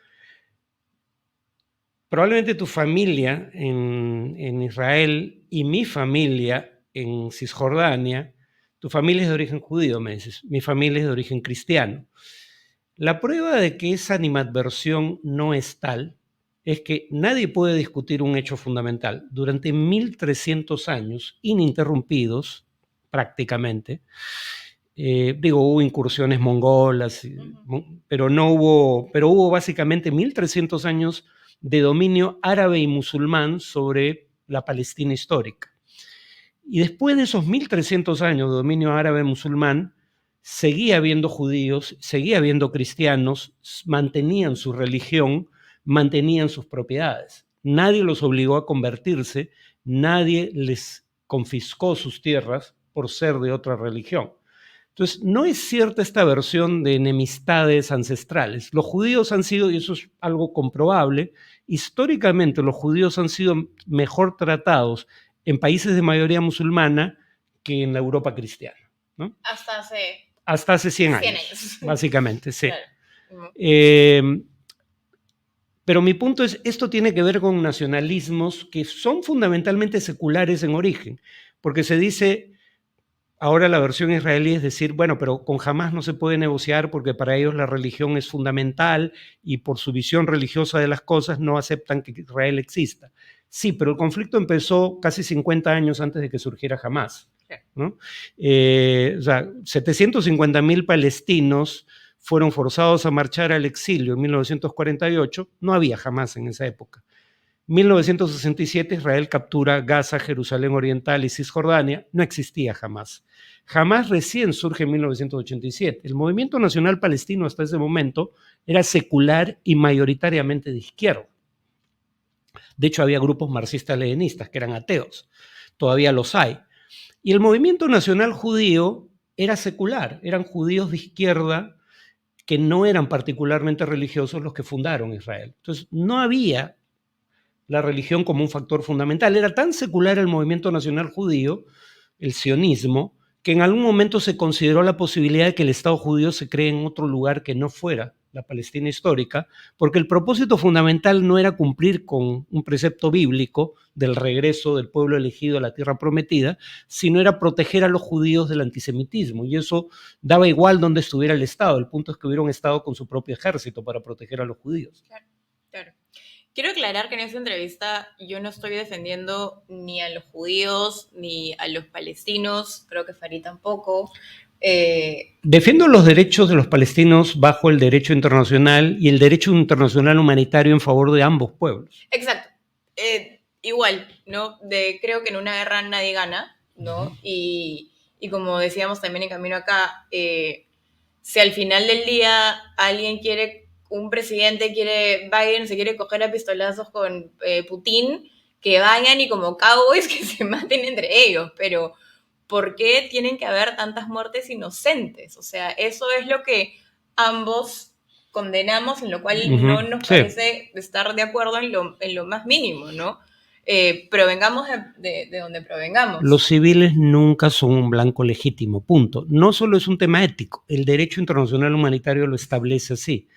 Probablemente tu familia en Israel y mi familia en Cisjordania, tu familia es de origen judío, me dices, mi familia es de origen cristiano. La prueba de que esa animadversión no es tal es que nadie puede discutir un hecho fundamental. Durante 1300 años, ininterrumpidos prácticamente, hubo incursiones mongolas, pero hubo básicamente 1300 años de dominio árabe y musulmán sobre la Palestina histórica. Y después de esos 1300 años de dominio árabe y musulmán, seguía habiendo judíos, seguía habiendo cristianos, mantenían su religión, mantenían sus propiedades. Nadie los obligó a convertirse, nadie les confiscó sus tierras por ser de otra religión. Entonces, no es cierta esta versión de enemistades ancestrales. Los judíos han sido, y eso es algo comprobable, históricamente los judíos han sido mejor tratados en países de mayoría musulmana que en la Europa cristiana, ¿no? Hasta hace 100 años. Básicamente, sí. Claro. Pero mi punto es, esto tiene que ver con nacionalismos que son fundamentalmente seculares en origen, porque se dice... Ahora la versión israelí es decir, bueno, pero con Hamás no se puede negociar porque para ellos la religión es fundamental y por su visión religiosa de las cosas no aceptan que Israel exista. Sí, pero el conflicto empezó casi 50 años antes de que surgiera Hamás, ¿no? 750.000 palestinos fueron forzados a marchar al exilio en 1948. No había Hamás en esa época. 1967 Israel captura Gaza, Jerusalén Oriental y Cisjordania. No existía Hamás. Hamás recién surge en 1987. El movimiento nacional palestino hasta ese momento era secular y mayoritariamente de izquierda. De hecho, había grupos marxistas-leninistas que eran ateos. Todavía los hay. Y el movimiento nacional judío era secular. Eran judíos de izquierda que no eran particularmente religiosos los que fundaron Israel. Entonces, no había la religión como un factor fundamental. Era tan secular el movimiento nacional judío, el sionismo, que en algún momento se consideró la posibilidad de que el Estado judío se cree en otro lugar que no fuera la Palestina histórica, porque el propósito fundamental no era cumplir con un precepto bíblico del regreso del pueblo elegido a la tierra prometida, sino era proteger a los judíos del antisemitismo, y eso daba igual donde estuviera el Estado. El punto es que hubiera un Estado con su propio ejército para proteger a los judíos. Claro, claro. Quiero aclarar que en esta entrevista yo no estoy defendiendo ni a los judíos ni a los palestinos, creo que Farid tampoco. Defiendo los derechos de los palestinos bajo el derecho internacional y el derecho internacional humanitario en favor de ambos pueblos. Exacto. Igual, ¿no? Creo que en una guerra nadie gana, ¿no? Y como decíamos también en camino acá, si al final del día alguien quiere, un presidente quiere, Biden se quiere coger a pistolazos con Putin, que vayan y como cowboys que se maten entre ellos, pero ¿por qué tienen que haber tantas muertes inocentes? O sea, eso es lo que ambos condenamos, en lo cual no nos parece estar de acuerdo en lo más mínimo, ¿no? Provengamos de donde provengamos. Los civiles nunca son un blanco legítimo, punto. No solo es un tema ético, el derecho internacional humanitario lo establece así.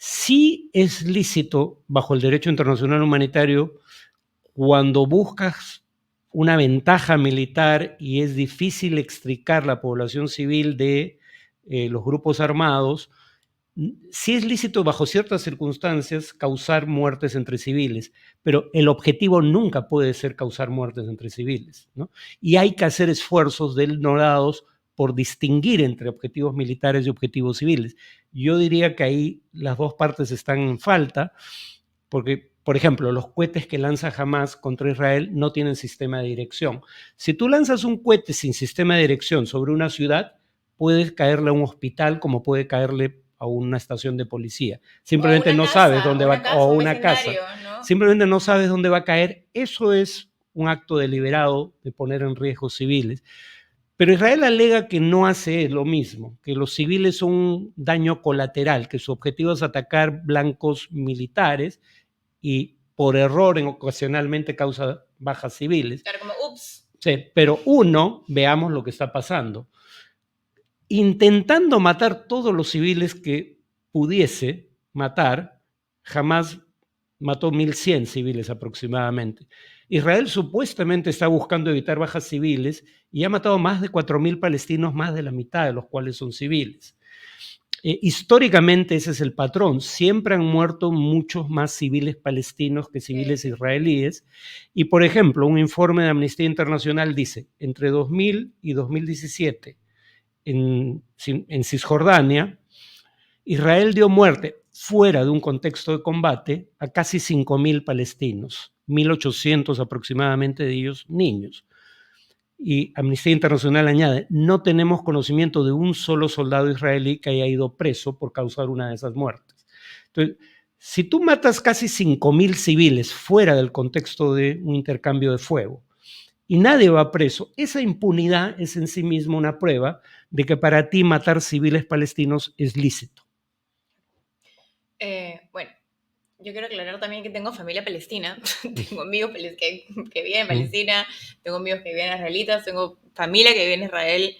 Sí es lícito, bajo el derecho internacional humanitario, cuando buscas una ventaja militar y es difícil extricar la población civil de los grupos armados, sí es lícito bajo ciertas circunstancias causar muertes entre civiles, pero el objetivo nunca puede ser causar muertes entre civiles, ¿no? Y hay que hacer esfuerzos denodados por distinguir entre objetivos militares y objetivos civiles. Yo diría que ahí las dos partes están en falta, porque, por ejemplo, los cohetes que lanza Hamas contra Israel no tienen sistema de dirección. Si tú lanzas un cohete sin sistema de dirección sobre una ciudad, puedes caerle a un hospital como puede caerle a una estación de policía. Simplemente no sabes dónde va a caer, o una casa. ¿No? Simplemente no sabes dónde va a caer. Eso es un acto deliberado de poner en riesgo civiles. Pero Israel alega que no hace lo mismo, que los civiles son un daño colateral, que su objetivo es atacar blancos militares y por error ocasionalmente causa bajas civiles. Claro, como ups. Sí, pero veamos lo que está pasando. Intentando matar todos los civiles que pudiese matar, jamás mató 1.100 civiles aproximadamente. Israel supuestamente está buscando evitar bajas civiles y ha matado más de 4.000 palestinos, más de la mitad de los cuales son civiles. Históricamente ese es el patrón. Siempre han muerto muchos más civiles palestinos que civiles israelíes. Y, por ejemplo, un informe de Amnistía Internacional dice, entre 2000 y 2017, en Cisjordania, Israel dio muerte fuera de un contexto de combate a casi 5.000 palestinos, 1.800 aproximadamente de ellos niños. Y Amnistía Internacional añade, no tenemos conocimiento de un solo soldado israelí que haya ido preso por causar una de esas muertes. Entonces, si tú matas casi 5.000 civiles fuera del contexto de un intercambio de fuego y nadie va preso, esa impunidad es en sí misma una prueba de que para ti matar civiles palestinos es lícito. Bueno, yo quiero aclarar también que tengo familia palestina, tengo amigos que viven en Palestina, tengo amigos que viven israelitas, tengo familia que vive en Israel,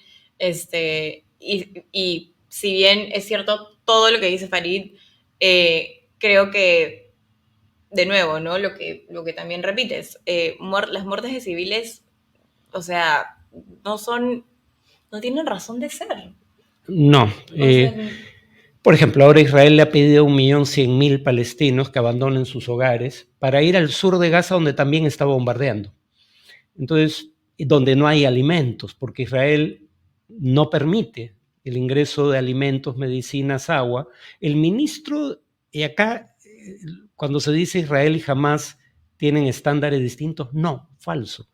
y si bien es cierto todo lo que dice Farid, creo que, de nuevo, ¿no? Lo que también repites, las muertes de civiles, o sea, no tienen razón de ser. No. Por ejemplo, ahora Israel le ha pedido a 1.100.000 palestinos que abandonen sus hogares para ir al sur de Gaza, donde también está bombardeando. Entonces, donde no hay alimentos, porque Israel no permite el ingreso de alimentos, medicinas, agua. El ministro, y acá, cuando se dice Israel y Hamas tienen estándares distintos, no, falso.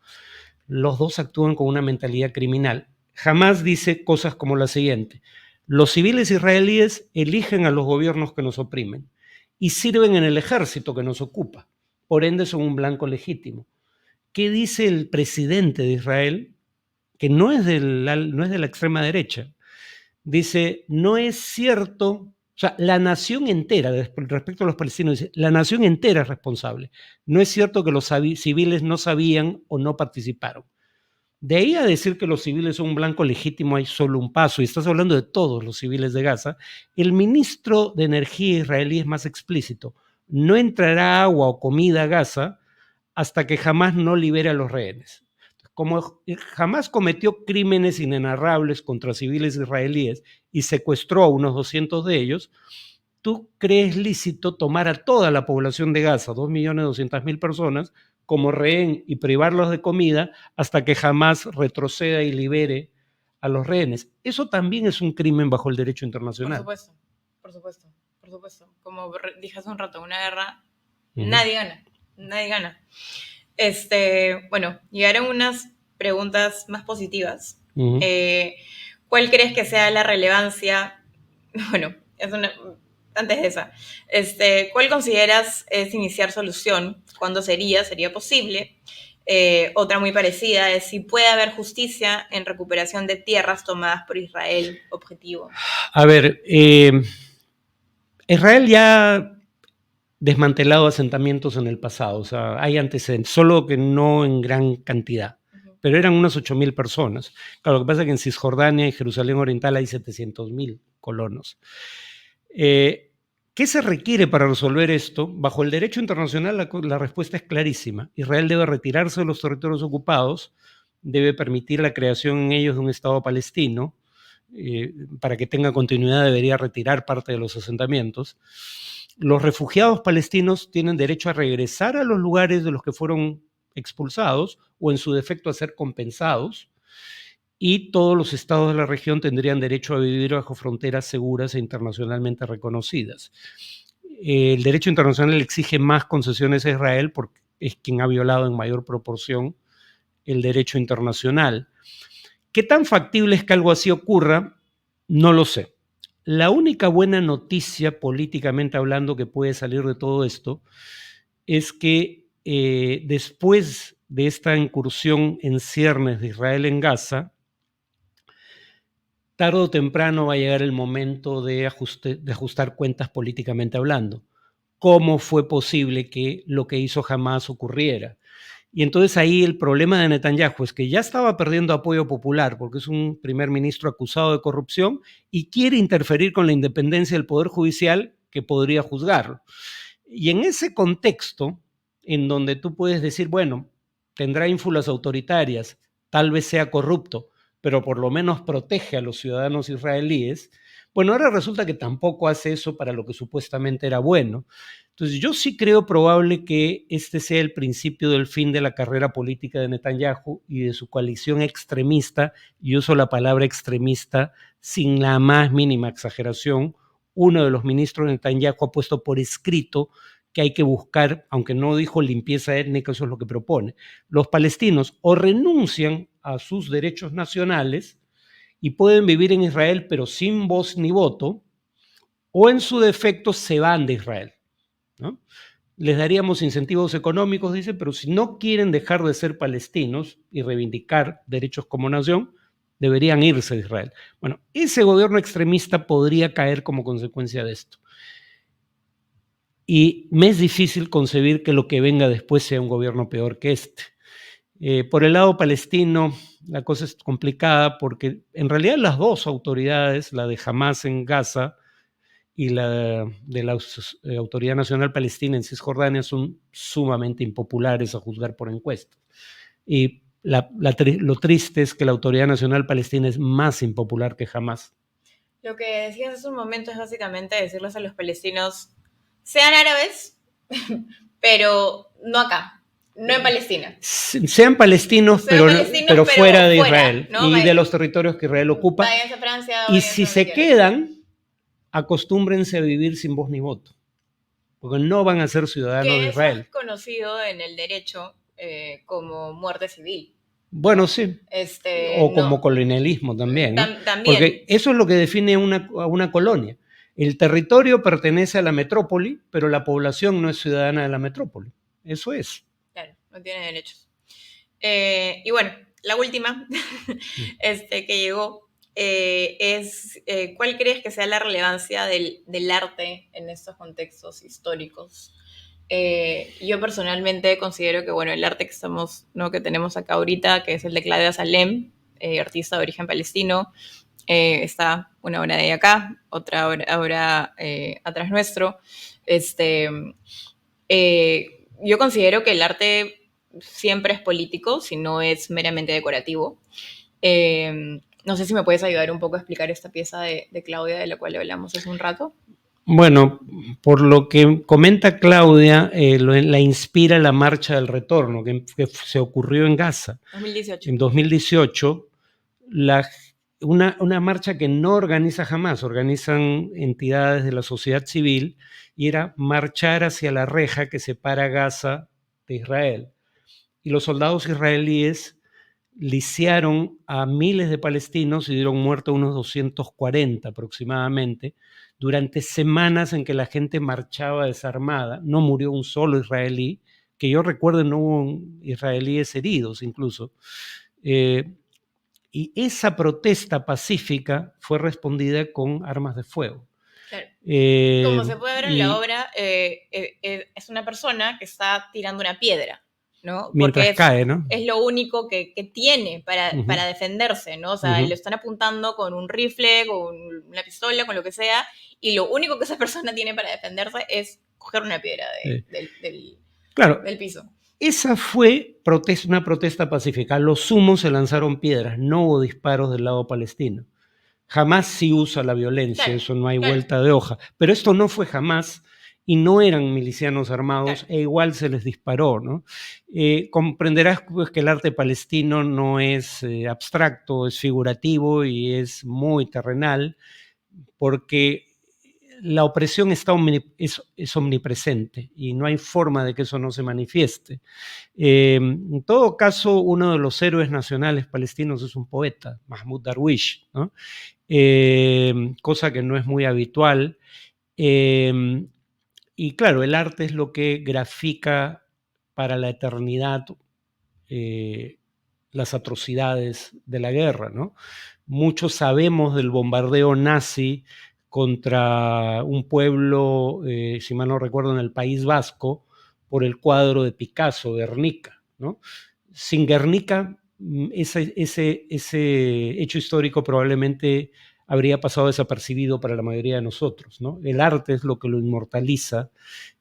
Los dos actúan con una mentalidad criminal. Hamas dice cosas como la siguiente: los civiles israelíes eligen a los gobiernos que nos oprimen y sirven en el ejército que nos ocupa. Por ende, son un blanco legítimo. ¿Qué dice el presidente de Israel? Que no es de la extrema derecha. Dice, no es cierto, o sea, la nación entera, respecto a los palestinos, dice, la nación entera es responsable. No es cierto que los civiles no sabían o no participaron. De ahí a decir que los civiles son un blanco legítimo hay solo un paso, y estás hablando de todos los civiles de Gaza. El ministro de Energía israelí es más explícito. No entrará agua o comida a Gaza hasta que jamás no libere a los rehenes. Como jamás cometió crímenes inenarrables contra civiles israelíes y secuestró a unos 200 de ellos, ¿tú crees lícito tomar a toda la población de Gaza, 2.200.000 personas, como rehén y privarlos de comida hasta que jamás retroceda y libere a los rehenes? Eso también es un crimen bajo el derecho internacional. Por supuesto, por supuesto, por supuesto. Como dije hace un rato, una guerra, nadie gana, nadie gana. Bueno, llegaron unas preguntas más positivas. ¿Cuál crees que sea la relevancia? Bueno, antes de esa, ¿cuál consideras es iniciar solución? ¿Cuándo sería posible? Otra muy parecida es si puede haber justicia en recuperación de tierras tomadas por Israel, objetivo. A ver, Israel ya ha desmantelado asentamientos en el pasado, o sea, hay antecedentes, solo que no en gran cantidad, pero eran unas 8.000 personas. Claro, lo que pasa es que en Cisjordania y Jerusalén Oriental hay 700.000 colonos. ¿Qué se requiere para resolver esto? Bajo el derecho internacional la respuesta es clarísima. Israel debe retirarse de los territorios ocupados, debe permitir la creación en ellos de un Estado palestino. Para que tenga continuidad debería retirar parte de los asentamientos. Los refugiados palestinos tienen derecho a regresar a los lugares de los que fueron expulsados o en su defecto a ser compensados, y todos los estados de la región tendrían derecho a vivir bajo fronteras seguras e internacionalmente reconocidas. El derecho internacional exige más concesiones a Israel porque es quien ha violado en mayor proporción el derecho internacional. ¿Qué tan factible es que algo así ocurra? No lo sé. La única buena noticia políticamente hablando que puede salir de todo esto es que después de esta incursión en ciernes de Israel en Gaza, tarde o temprano va a llegar el momento de ajustar cuentas políticamente hablando. ¿Cómo fue posible que lo que hizo Hamás ocurriera? Y entonces ahí el problema de Netanyahu es que ya estaba perdiendo apoyo popular porque es un primer ministro acusado de corrupción y quiere interferir con la independencia del Poder Judicial que podría juzgarlo. Y en ese contexto, en donde tú puedes decir, bueno, tendrá ínfulas autoritarias, tal vez sea corrupto, pero por lo menos protege a los ciudadanos israelíes, bueno, ahora resulta que tampoco hace eso para lo que supuestamente era bueno. Entonces, yo sí creo probable que este sea el principio del fin de la carrera política de Netanyahu y de su coalición extremista, y uso la palabra extremista sin la más mínima exageración. Uno de los ministros de Netanyahu ha puesto por escrito que hay que buscar, aunque no dijo limpieza étnica, eso es lo que propone. Los palestinos o renuncian a sus derechos nacionales y pueden vivir en Israel, pero sin voz ni voto, o en su defecto se van de Israel, ¿no? Les daríamos incentivos económicos, dice, pero si no quieren dejar de ser palestinos y reivindicar derechos como nación, deberían irse de Israel. Bueno, ese gobierno extremista podría caer como consecuencia de esto. Y me es difícil concebir que lo que venga después sea un gobierno peor que este. Por el lado palestino, la cosa es complicada porque en realidad las dos autoridades, la de Hamás en Gaza y la de la Autoridad Nacional Palestina en Cisjordania, son sumamente impopulares a juzgar por encuestas. Y lo triste es que la Autoridad Nacional Palestina es más impopular que Hamás. Lo que decías hace un momento es básicamente decirles a los palestinos, sean árabes, pero no acá, no en Palestina. Sean palestinos, pero fuera de Israel, ¿no? Y de los territorios que Israel ocupa. Váyanse a Francia, y si se quedan, acostúmbrense a vivir sin voz ni voto, porque no van a ser ciudadanos de Israel. Es conocido en el derecho como muerte civil. Bueno, sí. O como colonialismo también, ¿no? También. Porque eso es lo que define a una colonia. El territorio pertenece a la metrópoli, pero la población no es ciudadana de la metrópoli. Eso es. Claro, no tiene derechos. Y bueno, la última que llegó es ¿cuál crees que sea la relevancia del arte en estos contextos históricos? Yo personalmente considero que bueno, el arte que tenemos acá ahorita, que es el de Claudia Salem, artista de origen palestino, está una obra de ella acá, otra obra atrás nuestro. Yo considero que el arte siempre es político, si no es meramente decorativo. No sé si me puedes ayudar un poco a explicar esta pieza de Claudia de la cual hablamos hace un rato. Bueno, por lo que comenta Claudia, la inspira la Marcha del Retorno, que se ocurrió en Gaza 2018. En 2018. Una marcha que no organiza Hamás, organizan entidades de la sociedad civil, y era marchar hacia la reja que separa Gaza de Israel. Y los soldados israelíes lisiaron a miles de palestinos y dieron muerte a unos 240 aproximadamente, durante semanas en que la gente marchaba desarmada. No murió un solo israelí, que yo recuerdo no hubo israelíes heridos incluso. Y esa protesta pacífica fue respondida con armas de fuego. Claro. Como se puede ver en la obra, es una persona que está tirando una piedra, ¿no? Mientras cae, ¿no? Es lo único que tiene para defenderse, ¿no? O sea, lo están apuntando con un rifle, con una pistola, con lo que sea, y lo único que esa persona tiene para defenderse es coger una piedra del piso. Esa fue una protesta pacífica. Los sumos se lanzaron piedras, no hubo disparos del lado palestino. Jamás sí usa la violencia, claro, eso no hay vuelta de hoja. Pero esto no fue jamás, y no eran milicianos armados, claro, e igual se les disparó, ¿no? Comprenderás pues, que el arte palestino no es abstracto, es figurativo y es muy terrenal, porque la opresión es omnipresente y no hay forma de que eso no se manifieste. En todo caso, uno de los héroes nacionales palestinos es un poeta, Mahmoud Darwish, ¿no? Cosa que no es muy habitual. Y claro, el arte es lo que grafica para la eternidad las atrocidades de la guerra, ¿no? Muchos sabemos del bombardeo nazi contra un pueblo, si mal no recuerdo, en el País Vasco, por el cuadro de Picasso, Guernica, ¿no? Sin Guernica, ese hecho histórico probablemente habría pasado desapercibido para la mayoría de nosotros, ¿no? El arte es lo que lo inmortaliza,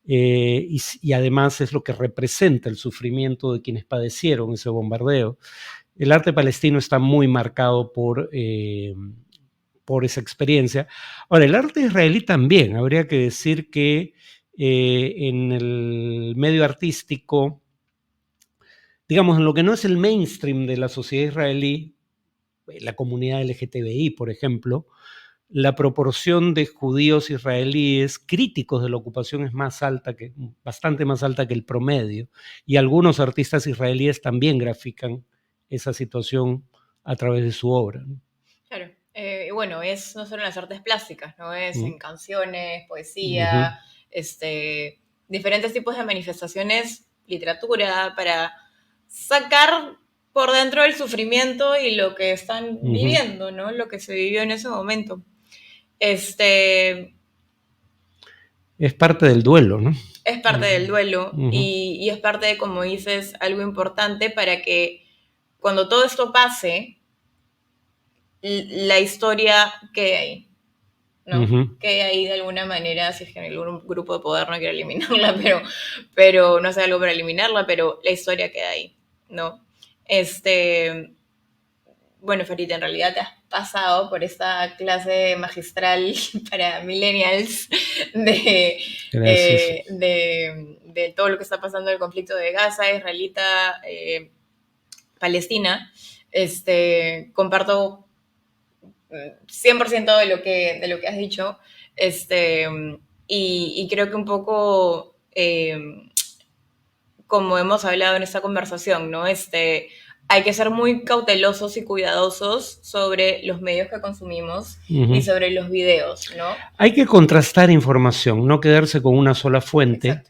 y además es lo que representa el sufrimiento de quienes padecieron ese bombardeo. El arte palestino está muy marcado por esa experiencia. Ahora, el arte israelí también, habría que decir que en el medio artístico, digamos, en lo que no es el mainstream de la sociedad israelí, la comunidad LGTBI, por ejemplo, la proporción de judíos israelíes críticos de la ocupación es bastante más alta que el promedio, y algunos artistas israelíes también grafican esa situación a través de su obra. Claro. Bueno, es no solo en las artes plásticas, ¿no? Es en canciones, poesía, diferentes tipos de manifestaciones, literatura, para sacar por dentro el sufrimiento y lo que están viviendo, ¿no? Lo que se vivió en ese momento. Es parte del duelo, ¿no? Es parte del duelo y es parte de, como dices, algo importante para que cuando todo esto pase, la historia quede ahí, ¿no? Quede ahí de alguna manera, si es que algún grupo de poder no quiere eliminarla, pero no sé, algo para eliminarla, pero la historia queda ahí, ¿no? Bueno, Farita, en realidad te has pasado por esta clase magistral para millennials de todo lo que está pasando en el conflicto de Gaza, israelita, Palestina. Comparto 100% de lo que has dicho, y creo que un poco como hemos hablado en esta conversación, ¿no? Hay que ser muy cautelosos y cuidadosos sobre los medios que consumimos y sobre los videos, ¿no? Hay que contrastar información, no quedarse con una sola fuente.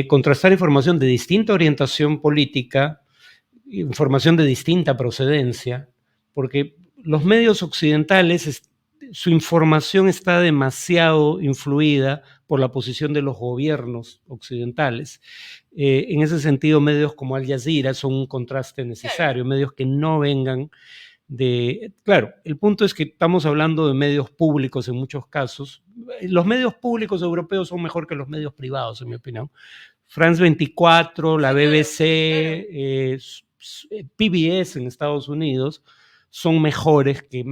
Contrastar información de distinta orientación política, información de distinta procedencia, porque los medios occidentales, su información está demasiado influida por la posición de los gobiernos occidentales. En ese sentido, medios como Al Jazeera son un contraste necesario, claro, medios que no vengan claro, el punto es que estamos hablando de medios públicos en muchos casos. Los medios públicos europeos son mejor que los medios privados, en mi opinión. France 24, la BBC, PBS en Estados Unidos son mejores que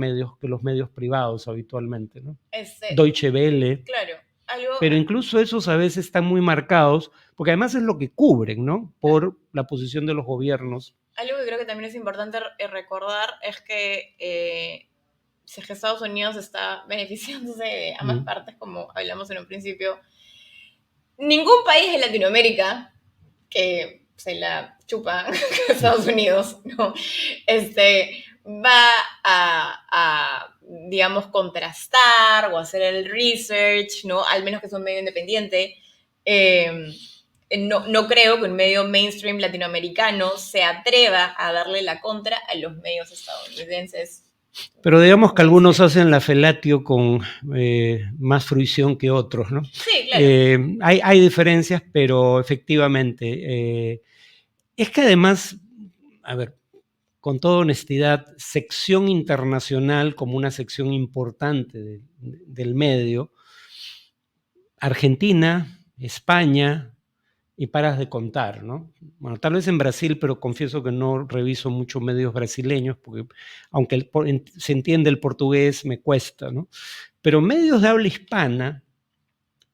los medios privados habitualmente, ¿no? Deutsche Welle. Claro. Pero incluso esos a veces están muy marcados, porque además es lo que cubren, ¿no? Por la posición de los gobiernos. Algo que creo que también es importante recordar es que si es que Estados Unidos está beneficiándose de ambas partes, como hablamos en un principio, ningún país de Latinoamérica que se la chupa Estados Unidos, ¿no? Va a, digamos, contrastar o hacer el research, ¿no? Al menos que sea un medio independiente. No creo que un medio mainstream latinoamericano se atreva a darle la contra a los medios estadounidenses. Pero digamos que algunos hacen la felatio con más fruición que otros, ¿no? Sí, claro. Hay diferencias, pero efectivamente. Es que además, a ver, con toda honestidad, sección internacional como una sección importante del medio, Argentina, España, y paras de contar, ¿no? Bueno, tal vez en Brasil, pero confieso que no reviso mucho medios brasileños, porque aunque se entiende el portugués, me cuesta, ¿no? Pero medios de habla hispana,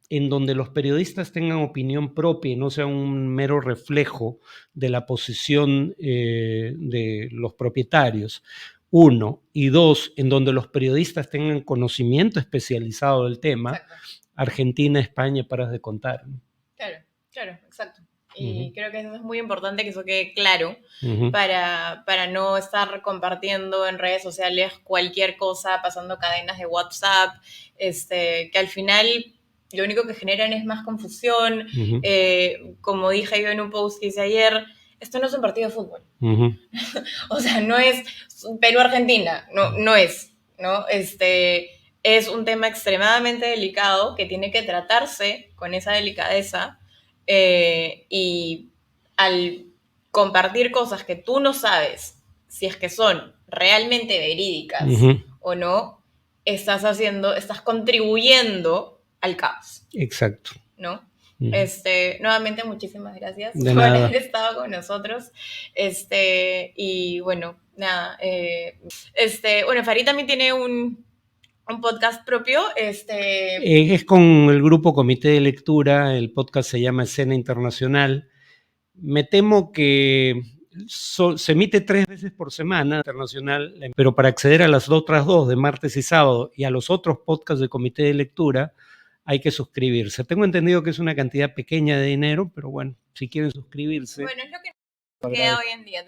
en donde los periodistas tengan opinión propia y no sea un mero reflejo de la posición de los propietarios, uno, y dos, en donde los periodistas tengan conocimiento especializado del tema, exacto. Argentina, España, paras de contar, ¿no? Claro, exacto. Y creo que eso es muy importante que eso quede claro para no estar compartiendo en redes sociales cualquier cosa, pasando cadenas de WhatsApp, que al final lo único que generan es más confusión. Como dije yo en un post que hice ayer, esto no es un partido de fútbol. O sea, no es Perú-Argentina, no es, ¿no? Es un tema extremadamente delicado que tiene que tratarse con esa delicadeza. Y al compartir cosas que tú no sabes si es que son realmente verídicas o no, estás contribuyendo al caos. Exacto. ¿No? Nuevamente, muchísimas gracias por haber estado con nosotros. Y bueno, nada. Bueno, Farid también tiene un podcast propio. Es con el grupo Comité de Lectura, el podcast se llama Escena Internacional. Me temo que se emite 3 veces por semana internacional, pero para acceder a las otras 2 de martes y sábado y a los otros podcasts de Comité de Lectura hay que suscribirse. Tengo entendido que es una cantidad pequeña de dinero, pero bueno, si quieren suscribirse. Bueno, es lo que queda hoy en día.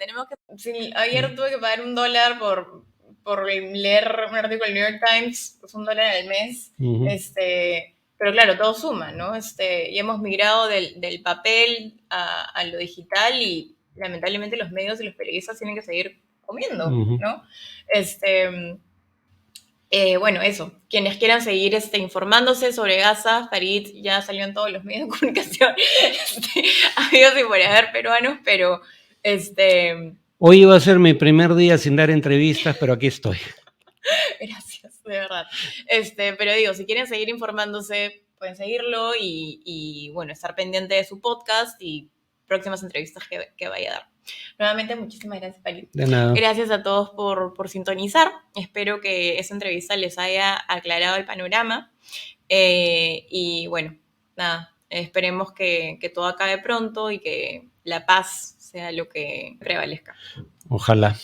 Ayer tuve que pagar $1 por leer un artículo del New York Times, pues $1 al mes. Pero claro, todo suma, ¿no? Y hemos migrado del papel a lo digital y lamentablemente los medios y los periodistas tienen que seguir comiendo, ¿no? Bueno, eso. Quienes quieran seguir informándose sobre Gaza, Farid ya salió en todos los medios de comunicación, amigos y por haber peruanos, pero Hoy iba a ser mi primer día sin dar entrevistas, pero aquí estoy. Gracias, de verdad. Pero digo, si quieren seguir informándose, pueden seguirlo y bueno, estar pendiente de su podcast y próximas entrevistas que vaya a dar. Nuevamente, muchísimas gracias, Farid. De nada. Gracias a todos por sintonizar. Espero que esa entrevista les haya aclarado el panorama. Y bueno, nada, esperemos que todo acabe pronto y que la paz sea lo que prevalezca. Ojalá.